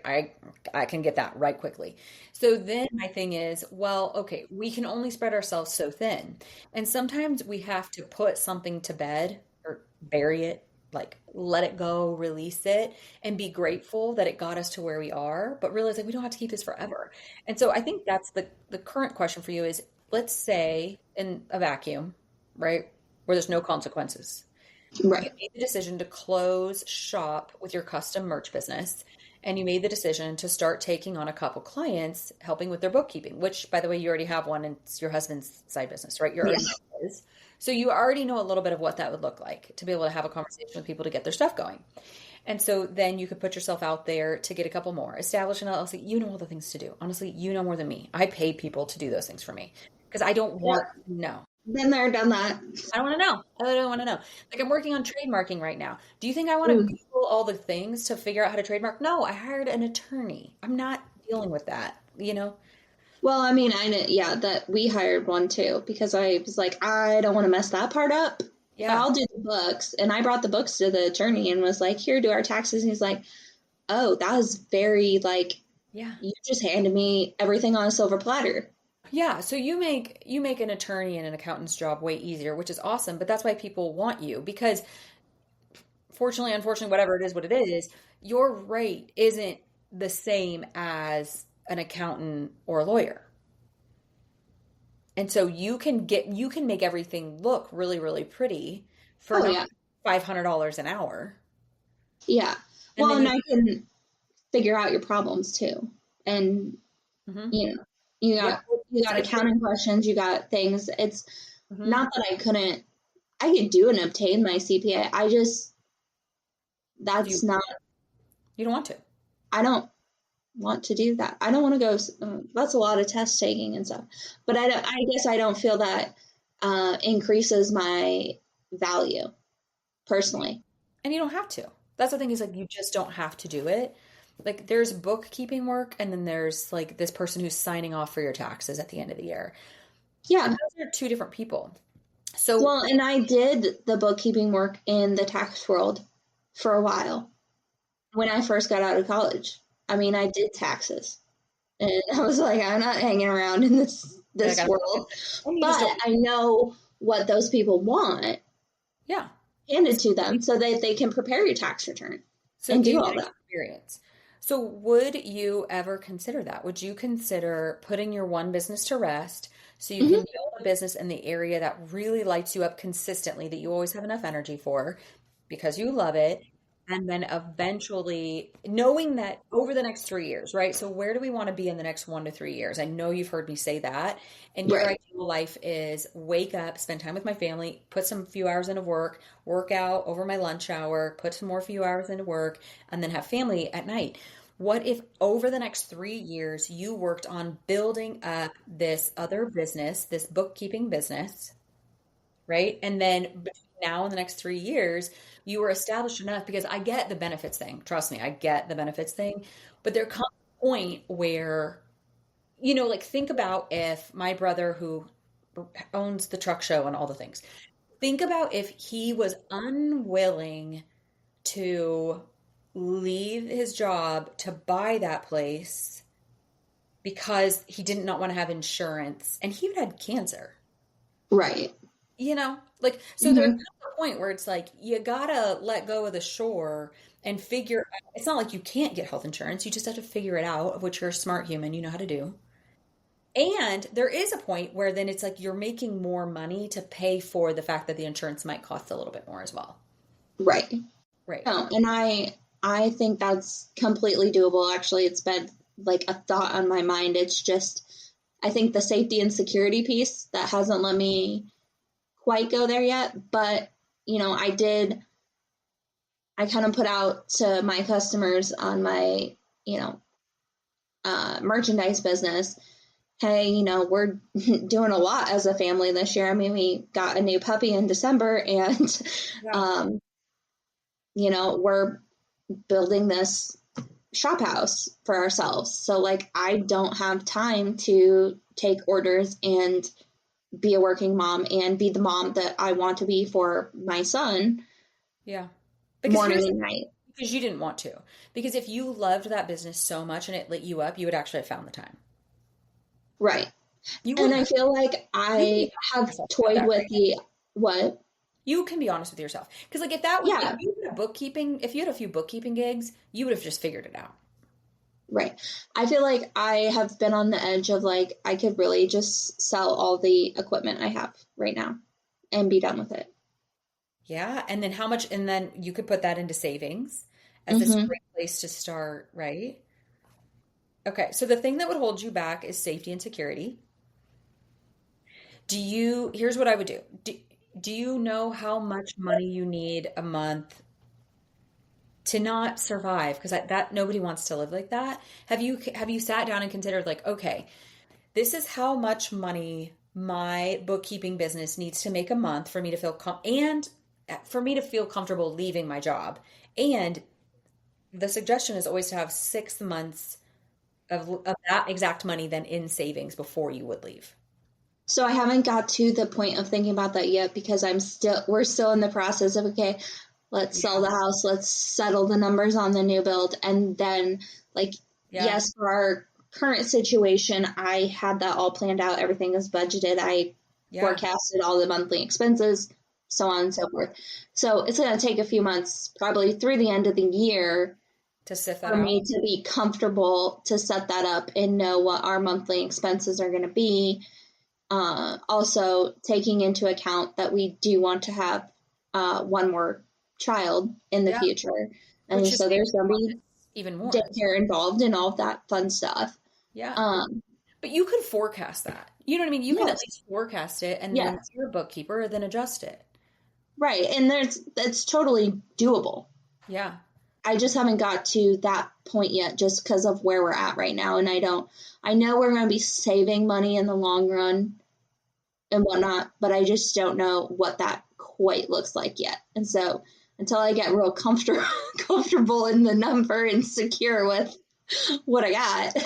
I can get that right quickly. So then my thing is, well, okay, we can only spread ourselves so thin. And sometimes we have to put something to bed or bury it, like let it go, release it, and be grateful that it got us to where we are, but realize like we don't have to keep this forever. And so I think that's the current question for you is, let's say in a vacuum, right, where there's no consequences. Right. You made the decision to close shop with your custom merch business, and you made the decision to start taking on a couple clients, helping with their bookkeeping, which, by the way, you already have one, and it's your husband's side business, right? His. So you already know a little bit of what that would look like to be able to have a conversation with people to get their stuff going. And so then you could put yourself out there to get a couple more. Establish an LLC. You know all the things to do. Honestly, you know more than me. I pay people to do those things for me because I don't want to know. Been there, done that. I don't want to know. I don't want to know. Like I'm working on trademarking right now. Do you think I want to Google all the things to figure out how to trademark? No, I hired an attorney. I'm not dealing with that, Well, I mean, that we hired one too, because I was like, I don't want to mess that part up. Yeah. I'll do the books. And I brought the books to the attorney and was like, here, do our taxes. And he's like, oh, that was very you just handed me everything on a silver platter. Yeah, so you make an attorney and an accountant's job way easier, which is awesome, but that's why people want you because fortunately, unfortunately, whatever it is, what it is, your rate isn't the same as an accountant or a lawyer. And so you can make everything look really, really pretty for $500 an hour. Yeah. And Well, then and I can figure out your problems too. And, Mhm. you know, you got accounting questions, you got things. It's not that I could do and obtain my CPA. That's not, You don't want to. I don't want to do that. I don't want to go, that's a lot of test taking and stuff. But I guess I don't feel that increases my value personally. And you don't have to. That's the thing, is like, you just don't have to do it. Like, there's bookkeeping work, and then there's like this person who's signing off for your taxes at the end of the year. Yeah. And those are two different people. So, well, and I did the bookkeeping work in the tax world for a while when I first got out of college. I mean, I did taxes, and I was like, I'm not hanging around in this world. But I know what those people want. Yeah. Handed to them so that they can prepare your tax return and do all that. Experience. So would you ever consider that? Would you consider putting your one business to rest so you can build a business in the area that really lights you up consistently, that you always have enough energy for because you love it? And then eventually knowing that over the next 3 years, right? So where do we want to be in the next 1 to 3 years? I know you've heard me say that. And your ideal life is wake up, spend time with my family, put some few hours into work out over my lunch hour, put some more few hours into work, and then have family at night. What if over the next 3 years you worked on building up this other business, this bookkeeping business, right? And then between now and the next 3 years, you were established enough, because I get the benefits thing. Trust me, I get the benefits thing. But there comes a point where, like, think about if my brother, who owns the truck show and all the things, think about if he was unwilling to leave his job to buy that place because he did not want to have insurance, and he even had cancer. Right. So there's a point where it's like, you gotta let go of the shore and figure out. It's not like you can't get health insurance. You just have to figure it out, of which you're a smart human, you know how to do. And there is a point where then it's like you're making more money to pay for the fact that the insurance might cost a little bit more as well. Right. Right. Oh, and I think that's completely doable. Actually, it's been like a thought on my mind. It's just, I think the safety and security piece that hasn't let me quite go there yet. But, I kind of put out to my customers on my, merchandise business, hey, we're doing a lot as a family this year. I mean, we got a new puppy in December, and, we're building this shop house for ourselves. So, like, I don't have time to take orders and be a working mom and be the mom that I want to be for my son. Yeah. Morning and night. Because you didn't want to. Because if you loved that business so much and it lit you up, you would actually have found the time. Right. And I feel like I have toyed with what? You can be honest with yourself. Because, like, if that was if you had a few bookkeeping gigs, you would have just figured it out. Right. I feel like I have been on the edge of, like, I could really just sell all the equipment I have right now and be done with it. Yeah. And then and then you could put that into savings as this great place to start, right? Okay. So the thing that would hold you back is safety and security. Here's what I would do. Do you know how much money you need a month to not survive? Because that nobody wants to live like that. Have you sat down and considered, like, okay, this is how much money my bookkeeping business needs to make a month for me to feel comfortable leaving my job. And the suggestion is always to have 6 months of that exact money then in savings before you would leave. So I haven't got to the point of thinking about that yet, because we're still in the process of, okay, let's sell the house, let's settle the numbers on the new build. And then, like, yes, for our current situation, I had that all planned out. Everything is budgeted. I forecasted all the monthly expenses, so on and so forth. So it's going to take a few months, probably through the end of the year, to sift that for out. me to be comfortable to set that up and know what our monthly expenses are going to be. Also taking into account that we do want to have one more child in the Yeah. future. And Which just so makes there's going to it be even more. daycare involved and all of that fun stuff. Yeah. But you could forecast that. You know what I mean? You can at Yes. least forecast it, and then Yes. you're a bookkeeper, then adjust it. Right. And that's totally doable. Yeah. I just haven't got to that point yet just because of where we're at right now. And I know we're going to be saving money in the long run and whatnot, but I just don't know what that quite looks like yet. And so until I get real comfortable in the number and secure with what I got.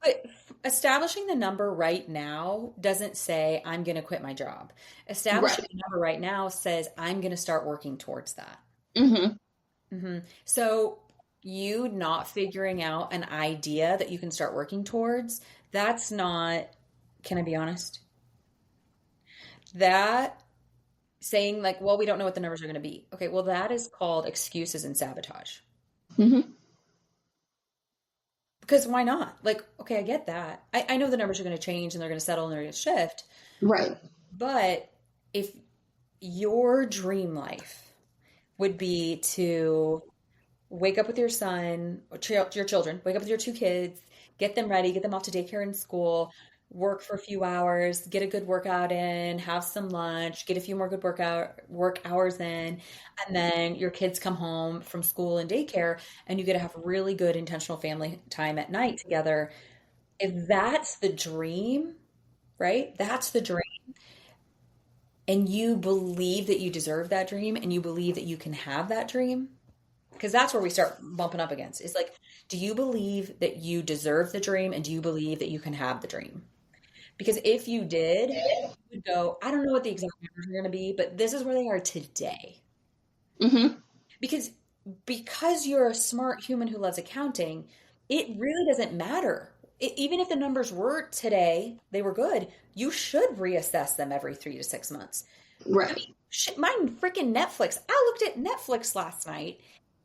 But establishing the number right now doesn't say I'm going to quit my job. Establishing Right. the number right now says I'm going to start working towards that. Mm-hmm. So you not figuring out an idea that you can start working towards, that's not, can I be honest? That saying like, well, we don't know what the numbers are going to be. Okay, well, that is called excuses and sabotage. Mm-hmm. Because why not? Like, okay, I get that. I know the numbers are going to change and they're going to settle and they're going to shift. Right. But if your dream life would be to wake up with your son or your children, wake up with your two kids, get them ready, get them off to daycare and school, work for a few hours, get a good workout in, have some lunch, get a few more good work hours in, and then your kids come home from school and daycare and you get to have really good intentional family time at night together. If that's the dream, right? That's the dream. And you believe that you deserve that dream and you believe that you can have that dream, because that's where we start bumping up against. It's like, do you believe that you deserve the dream and do you believe that you can have the dream? Because if you did, you would go, I don't know what the exact numbers are going to be, but this is where they are today. Mm-hmm. Because you're a smart human who loves accounting, it really doesn't matter. Even if the numbers were today, they were good, you should reassess them every 3 to 6 months. I Right. mean, shit, mine freaking Netflix. I looked at Netflix last night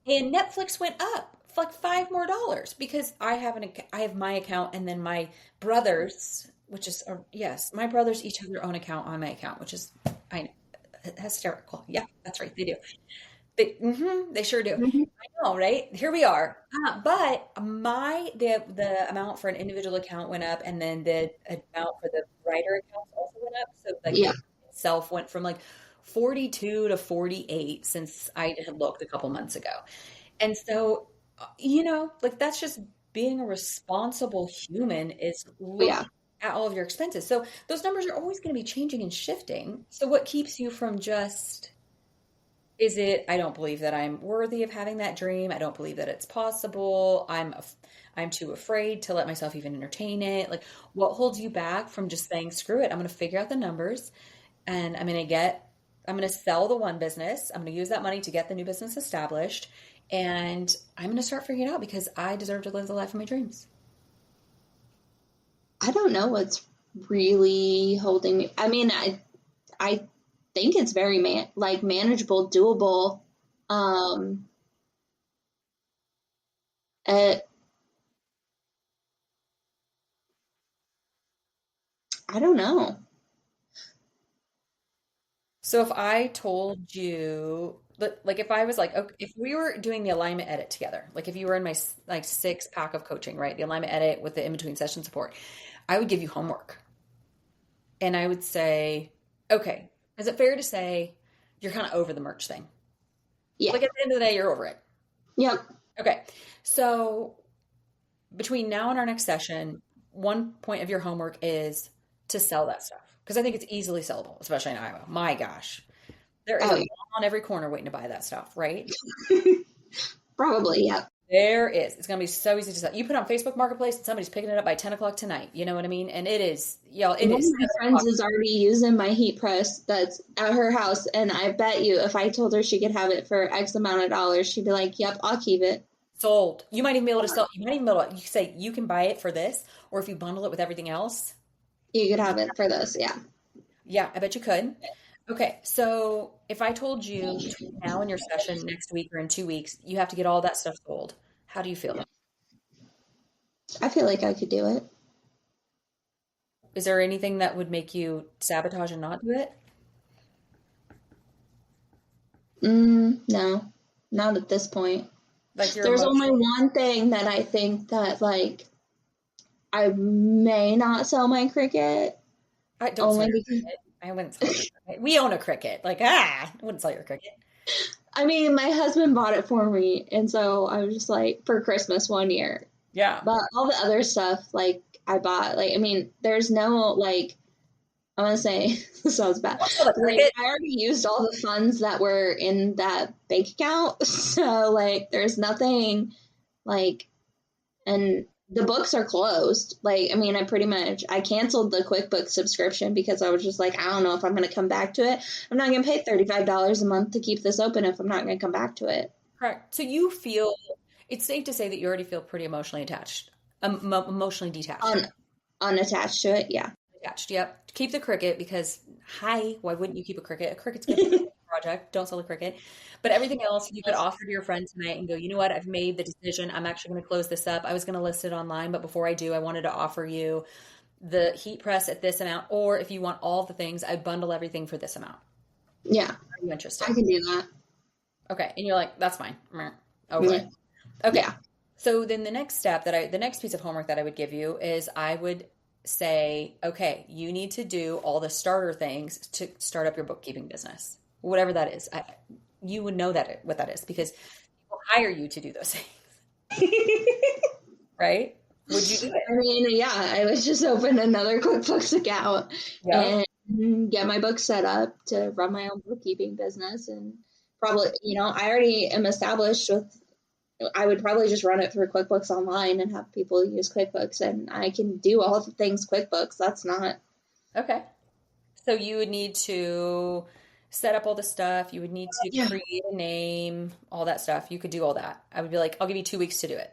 and Netflix went up for like $5 more because I have my account and then my brothers, which is yes, my brothers each have their own account on my account, which is I know, hysterical. Yeah, that's right, they do. They sure do. Mm-hmm. I know, right? Here we are. But the amount for an individual account went up, and then the amount for the writer accounts also went up. So like the Yeah. account itself went from like 42 to 48 since I had looked a couple months ago. And so, like that's just being a responsible human is looking Yeah. at all of your expenses. So those numbers are always going to be changing and shifting. So what keeps you from just is it, I don't believe that I'm worthy of having that dream. I don't believe that it's possible. I'm too afraid to let myself even entertain it. Like, what holds you back from just saying, screw it, I'm going to figure out the numbers and I'm going to sell the one business. I'm going to use that money to get the new business established. And I'm going to start figuring it out because I deserve to live the life of my dreams. I don't know what's really holding me. I mean, I think it's very manageable, doable. Uh, I don't know. So if I told you, like if I was like, okay, if we were doing the alignment edit together, like if you were in my like 6 pack of coaching, right? The alignment edit with the in-between session support, I would give you homework. And I would say, okay, is it fair to say you're kind of over the merch thing? Yeah. Like at the end of the day, you're over it. Yep. Okay. So between now and our next session, one point of your homework is to sell that stuff. Because I think it's easily sellable, especially in Iowa. My gosh. There is Oh, a mom on every corner waiting to buy that stuff, right? yeah. Probably. Yeah. There is. It's going to be so easy to sell. You put it on Facebook Marketplace and somebody's picking it up by 10 o'clock tonight. You know what I mean? And it is, y'all, it One of is my 7 friends o'clock. is already using my heat press that's at her house, and I bet you if I told her she could have it for X amount of dollars, she'd be like, "Yep, I'll keep it." Sold. You might even be able to sell, you might even be able to, you say you can buy it for this, or if you bundle it with everything else. You could have it for this. Yeah. Yeah, I bet you could. Okay, so if I told you between now and your session next week or in 2 weeks, you have to get all that stuff sold, how do you feel? I feel like I could do it. Is there anything that would make you sabotage and not do it? No, not at this point. Like your There's only emotional. one thing that I think that like I may not sell my Cricut I don't sell only your because Cricut. I wouldn't sell your Cricut. We own a Cricut. Like, I wouldn't sell your Cricut. I mean my husband bought it for me, and so I was just like for Christmas one year. Yeah. But all the other stuff like I bought, like I mean, there's no like I want to say this sounds bad. Don't sell the Like Cricut. I already used all the funds that were in that bank account, so like there's nothing like, and the books are closed. Like I mean, I canceled the QuickBooks subscription because I was just like, I don't know if I'm going to come back to it. I'm not going to pay $35 a month to keep this open if I'm not going to come back to it. Correct. So you feel, it's safe to say that you already feel pretty emotionally attached, emotionally detached. Unattached to it, yeah. Attached. Yep. Keep the Cricut because, hi, why wouldn't you keep a Cricut? A Cricut's good for the project. Don't sell a Cricut. But everything else you could offer to your friend tonight and go, you know what? I've made the decision. I'm actually going to close this up. I was going to list it online, but before I do, I wanted to offer you the heat press at this amount. Or if you want all the things, I bundle everything for this amount. Yeah, Are you interested? I can do that. Okay. And you're like, that's fine. Okay. Yeah. Okay. Yeah. So then the next step the next piece of homework that I would give you is I would say, okay, you need to do all the starter things to start up your bookkeeping business, whatever that is. You would know what that is because people hire you to do those things, right? Would you do it? I mean, yeah, I would just open another QuickBooks account Yeah. and get my books set up to run my own bookkeeping business. And probably, I already am established I would probably just run it through QuickBooks Online and have people use QuickBooks, and I can do all the things QuickBooks. That's not. Okay. So you would need to set up all the stuff. You would need to Yeah. create a name, all that stuff. You could do all that. I would be like, I'll give you 2 weeks to do it.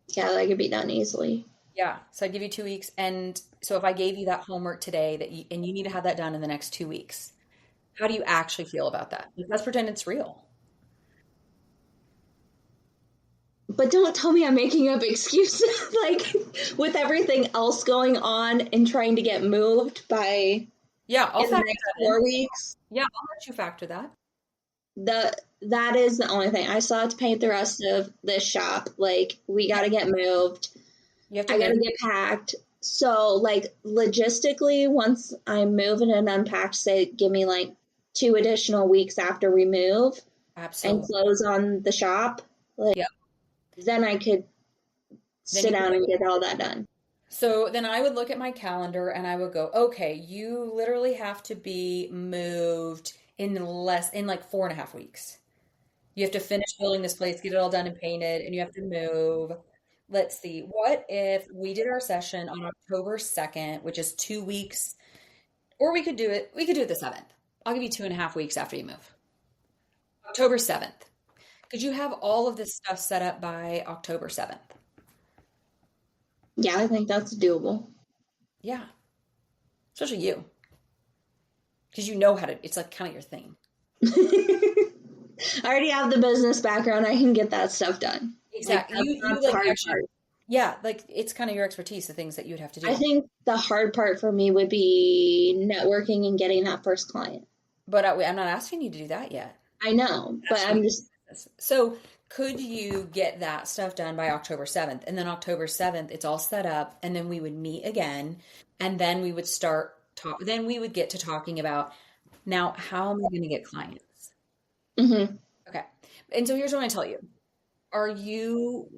Yeah, that could be done easily. Yeah. So I'd give you 2 weeks. And so if I gave you that homework today and you need to have that done in the next 2 weeks, how do you actually feel about that? Let's pretend it's real. But don't tell me I'm making up excuses, like with everything else going on and trying to get moved by Yeah, I'll in the factor next that in. 4 weeks. Yeah, I'll let you factor that. That is the only thing. I still have to paint the rest of this shop. Like we got to get moved. You have to I got to move. get packed. So like logistically, once I move and unpacked, say give me like 2 additional weeks after we move and Absolutely. close on the shop, like Yeah. then I could Then sit you down can. and get all that done. So then I would look at my calendar and I would go, okay, you literally have to be moved in like 4.5 weeks. You have to finish building this place, get it all done and painted, and you have to move. Let's see. What if we did our session on October 2nd, which is 2 weeks, or we could do it the 7th. I'll give you 2.5 weeks after you move. October 7th. Could you have all of this stuff set up by October 7th? Yeah, I think that's doable. Yeah. Especially you. Because you know how to, it's like kind of your thing. I already have the business background. I can get that stuff done. Exactly. Like, You that's the like hard actually, part. yeah, like it's kind of your expertise, the things that you would have to I do. think the hard part for me would be networking and getting that first client. But I'm not asking you to do that yet. I know, but Asking I'm you just, this. So could you get that stuff done by October 7th? And then October 7th, it's all set up, and then we would meet again, and then we would then we would get to talking about now how am I going to get clients? mm-hmm. Okay. And so here's what I tell you. Are you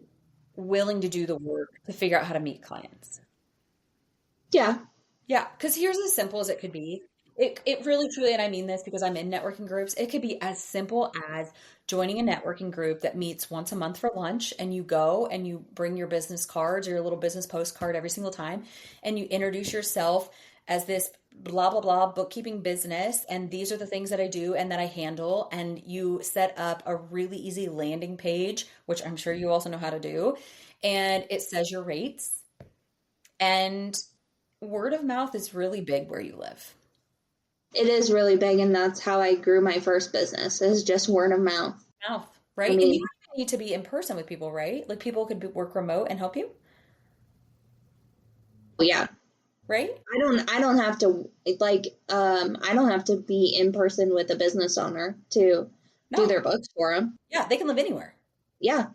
willing to do the work to figure out how to meet clients? Yeah. Yeah, because here's as simple as it could be. It really truly, and I mean this because I'm in networking groups, it could be as simple as joining a networking group that meets once a month for lunch, and you go and you bring your business cards or your little business postcard every single time, and you introduce yourself as this blah blah blah bookkeeping business, and these are the things that I do and that I handle, and you set up a really easy landing page, which I'm sure you also know how to do, and it says your rates, and word of mouth is really big where you live. It is really big, and that's how I grew my first business, is just word of mouth. Mouth, I right? And you mean, don't even need to be in person with people, right? Like people could work remote and help you, yeah. right? I don't have to I don't have to be in person with a business owner to do No. their books for them. Yeah, they can live anywhere. Yeah.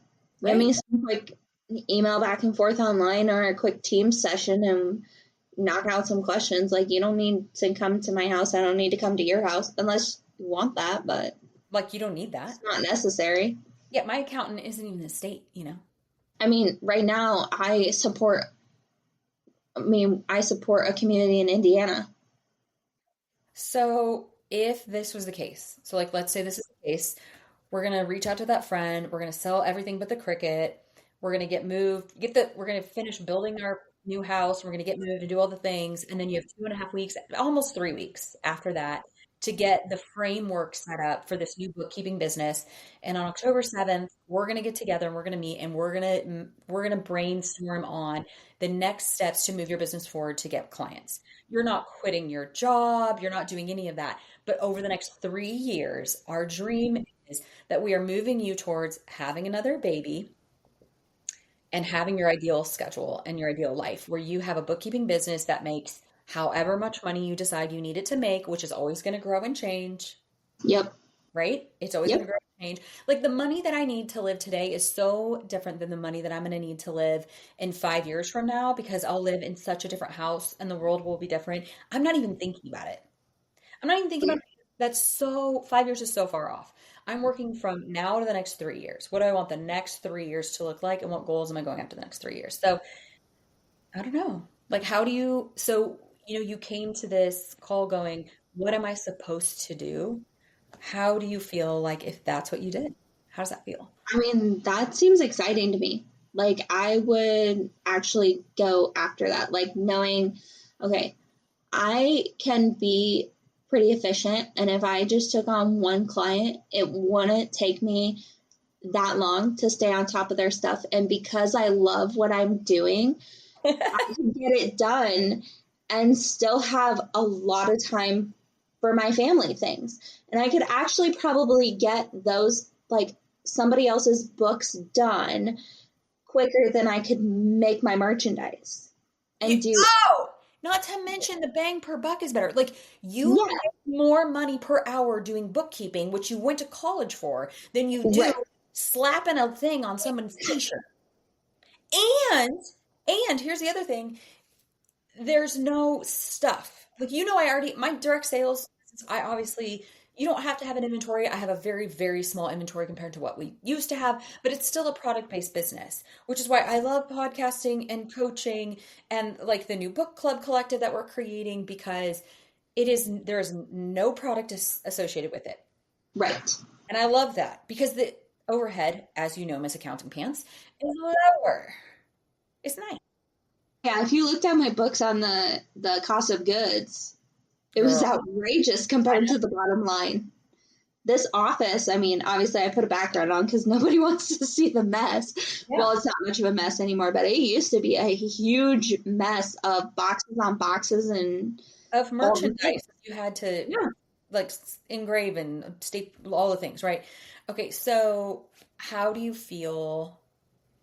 Right? Let me some quick email back and forth online or a quick Teams session and knock out some questions. Like, you don't need to come to my house. I don't need to come to your house unless you want that, but Like, you don't need it's that. not necessary. Yeah, my accountant isn't even in the state, you know? I mean, right now I support a community in Indiana. So if this was the case, so like let's say this is the case, we're gonna reach out to that friend, we're gonna sell everything but the cricket, we're gonna get moved, we're gonna finish building our new house, we're gonna get moved and do all the things, and then you have 2.5 weeks, almost 3 weeks after that to get the framework set up for this new bookkeeping business. And on October 7th, we're gonna get together and we're gonna meet and we're gonna brainstorm on the next steps to move your business forward to get clients. You're not quitting your job, you're not doing any of that. But over the next 3 years, our dream is that we are moving you towards having another baby and having your ideal schedule and your ideal life where you have a bookkeeping business that makes however much money you decide you need it to make, which is always going to grow and change, Yep. right? It's always Yep. going to grow and change. Like the money that I need to live today is so different than the money that I'm going to need to live in 5 years from now because I'll live in such a different house and the world will be different. I'm not even thinking about it. I'm not even thinking about it. That's so, 5 years is so far off. I'm working from now to the next 3 years. What do I want the next 3 years to look like? And what goals am I going after the next 3 years? So I don't know. Like, you came to this call going, what am I supposed to do? How do you feel like if that's what you did? How does that feel? I mean, that seems exciting to me. Like, I would actually go after that, like knowing, okay, I can be pretty efficient. And if I just took on one client, it wouldn't take me that long to stay on top of their stuff. And because I love what I'm doing, I can get it done and still have a lot of time for my family things. And I could actually probably get those, like somebody else's books done quicker than I could make my merchandise and do. Oh, not to mention the bang per buck is better. Like you Yeah. make more money per hour doing bookkeeping, which you went to college for, than you do Right. slapping a thing on someone's t-shirt. And here's the other thing. There's no stuff. Like, my direct sales, you don't have to have an inventory. I have a very, very small inventory compared to what we used to have, but it's still a product-based business, which is why I love podcasting and coaching and like the new book club collective that we're creating because there is no product associated with it. Right. And I love that because the overhead, as you know, Miss Accounting Pants, is lower. It's nice. Yeah, if you looked at my books on the cost of goods, it was Girl. outrageous compared to the bottom line. This office, I mean, obviously I put a background on because nobody wants to see the mess. Yeah. Well, it's not much of a mess anymore, but it used to be a huge mess of boxes on boxes and Of merchandise you had to like engrave and staple all the things, right? Okay, so how do you feel?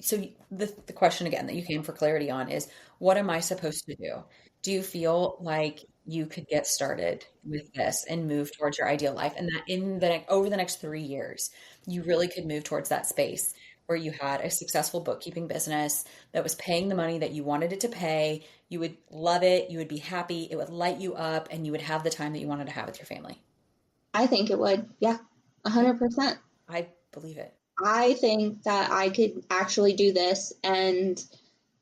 So the question again that you came for clarity on is, what am I supposed to do? Do you feel like you could get started with this and move towards your ideal life, and that over the next 3 years, you really could move towards that space where you had a successful bookkeeping business that was paying the money that you wanted it to pay, you would love it, you would be happy, it would light you up, and you would have the time that you wanted to have with your family? I think it would. Yeah, 100%. I believe it. I think that I could actually do this and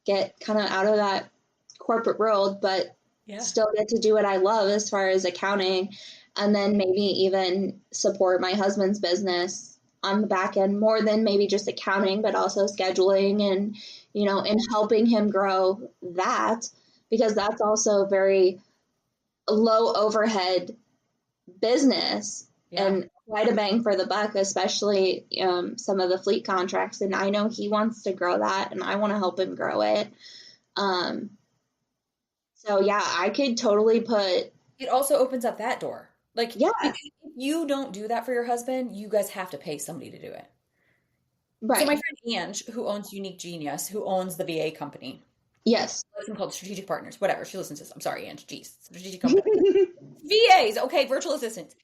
get kind of out of that corporate world, but still get to do what I love as far as accounting, and then maybe even support my husband's business on the back end more than maybe just accounting, but also scheduling and, and helping him grow that, because that's also very low overhead business and quite a bang for the buck, especially some of the fleet contracts. And I know he wants to grow that and I want to help him grow it. So yeah, I could totally put. It also opens up that door. Like, yeah, if you don't do that for your husband, you guys have to pay somebody to do it. Right. So my friend Ange, who owns Unique Genius, who owns the VA company. Yes. It's called Strategic Partners, whatever. She listens to this. I'm sorry, Ange. Geez. Strategic company. VAs. Okay. Virtual assistants.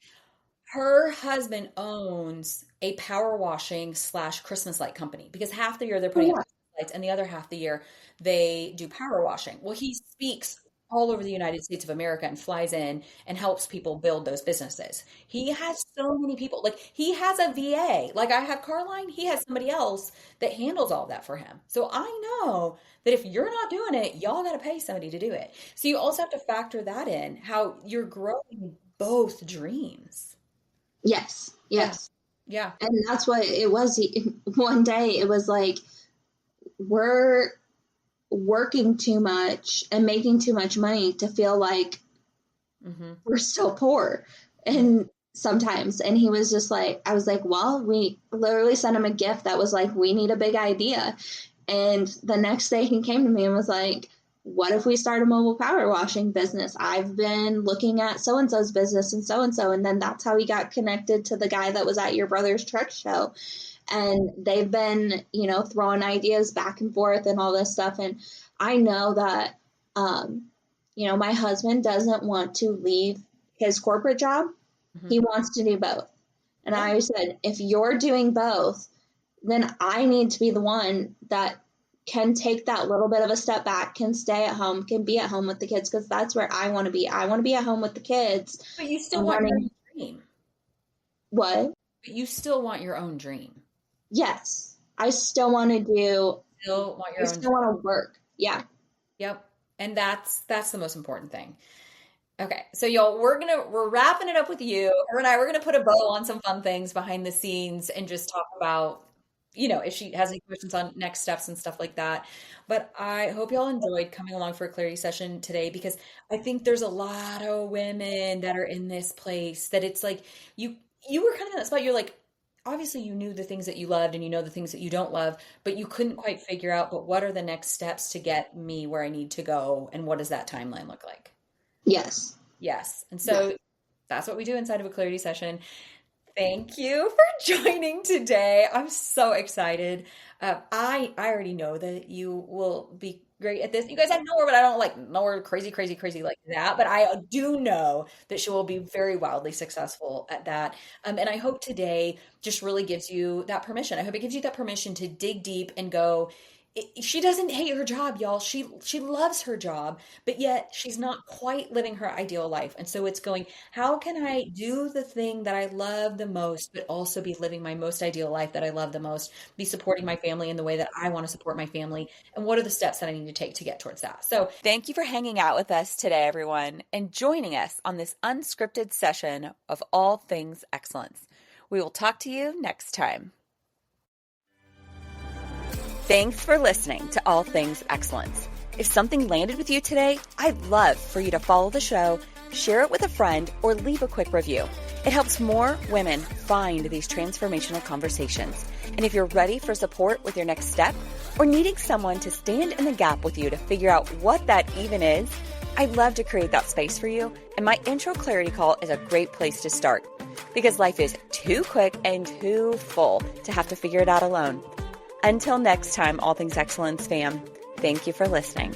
Her husband owns a power washing / Christmas light company because half the year they're Oh, putting up yeah. Christmas lights and the other half the year they do power washing. Well, he speaks all over the United States of America and flies in and helps people build those businesses. He has so many people. Like he has a VA. Like I have Carline, he has somebody else that handles all that for him. So I know that if you're not doing it, y'all got to pay somebody to do it. So you also have to factor that in, how you're growing both dreams. Yes. Yeah. Yes. Yeah. And that's what it was. One day it was like, we're working too much and making too much money to feel like hmm we're still poor. And sometimes, and he was just like, I was like, well, we literally sent him a gift that was like, we need a big idea. And the next day he came to me and was like, what if we start a mobile power washing business? I've been looking at so-and-so's business and so-and-so. And then that's how he got connected to the guy that was at your brother's truck show. And they've been, throwing ideas back and forth and all this stuff. And I know that, my husband doesn't want to leave his corporate job. hmm He wants to do both. And Yeah. I said, if you're doing both, then I need to be the one that can take that little bit of a step back, can stay at home, can be at home with the kids, because that's where I want to be. I want to be at home with the kids But you still and want your running own dream. what? But you still want your own dream. Yes. I still want to do, Still want I your own still dream. want to work. Yeah. Yep. And that's the most important thing. Okay. So y'all, we're wrapping it up with you. Her and I, we're gonna put a bow on some fun things behind the scenes and just talk about, if she has any questions on next steps and stuff like that. But I hope y'all enjoyed coming along for a clarity session today because I think there's a lot of women that are in this place that it's like you were kind of in that spot. You're like, obviously you knew the things that you loved and you know the things that you don't love, but you couldn't quite figure out, but what are the next steps to get me where I need to go and what does that timeline look like? Yes. Yes. And Yeah. so that's what we do inside of a clarity session. Thank you for joining today. I'm so excited. I already know that you will be great at this. You guys, I know her, but I don't like know her crazy, crazy, crazy like that. But I do know that she will be very wildly successful at that. And I hope today just really gives you that permission. I hope it gives you that permission to dig deep and go. She doesn't hate her job, y'all. She loves her job, but yet she's not quite living her ideal life. And so it's going, how can I do the thing that I love the most, but also be living my most ideal life that I love the most, be supporting my family in the way that I want to support my family? And what are the steps that I need to take to get towards that? So Thank you for hanging out with us today, everyone, and joining us on this unscripted session of all things excellence. We will talk to you next time. Thanks for listening to All Things Excellence. If something landed with you today, I'd love for you to follow the show, share it with a friend, or leave a quick review. It helps more women find these transformational conversations. And if you're ready for support with your next step, or needing someone to stand in the gap with you to figure out what that even is, I'd love to create that space for you. And my intro clarity call is a great place to start because life is too quick and too full to have to figure it out alone. Until next time, All Things Excellence fam, thank you for listening.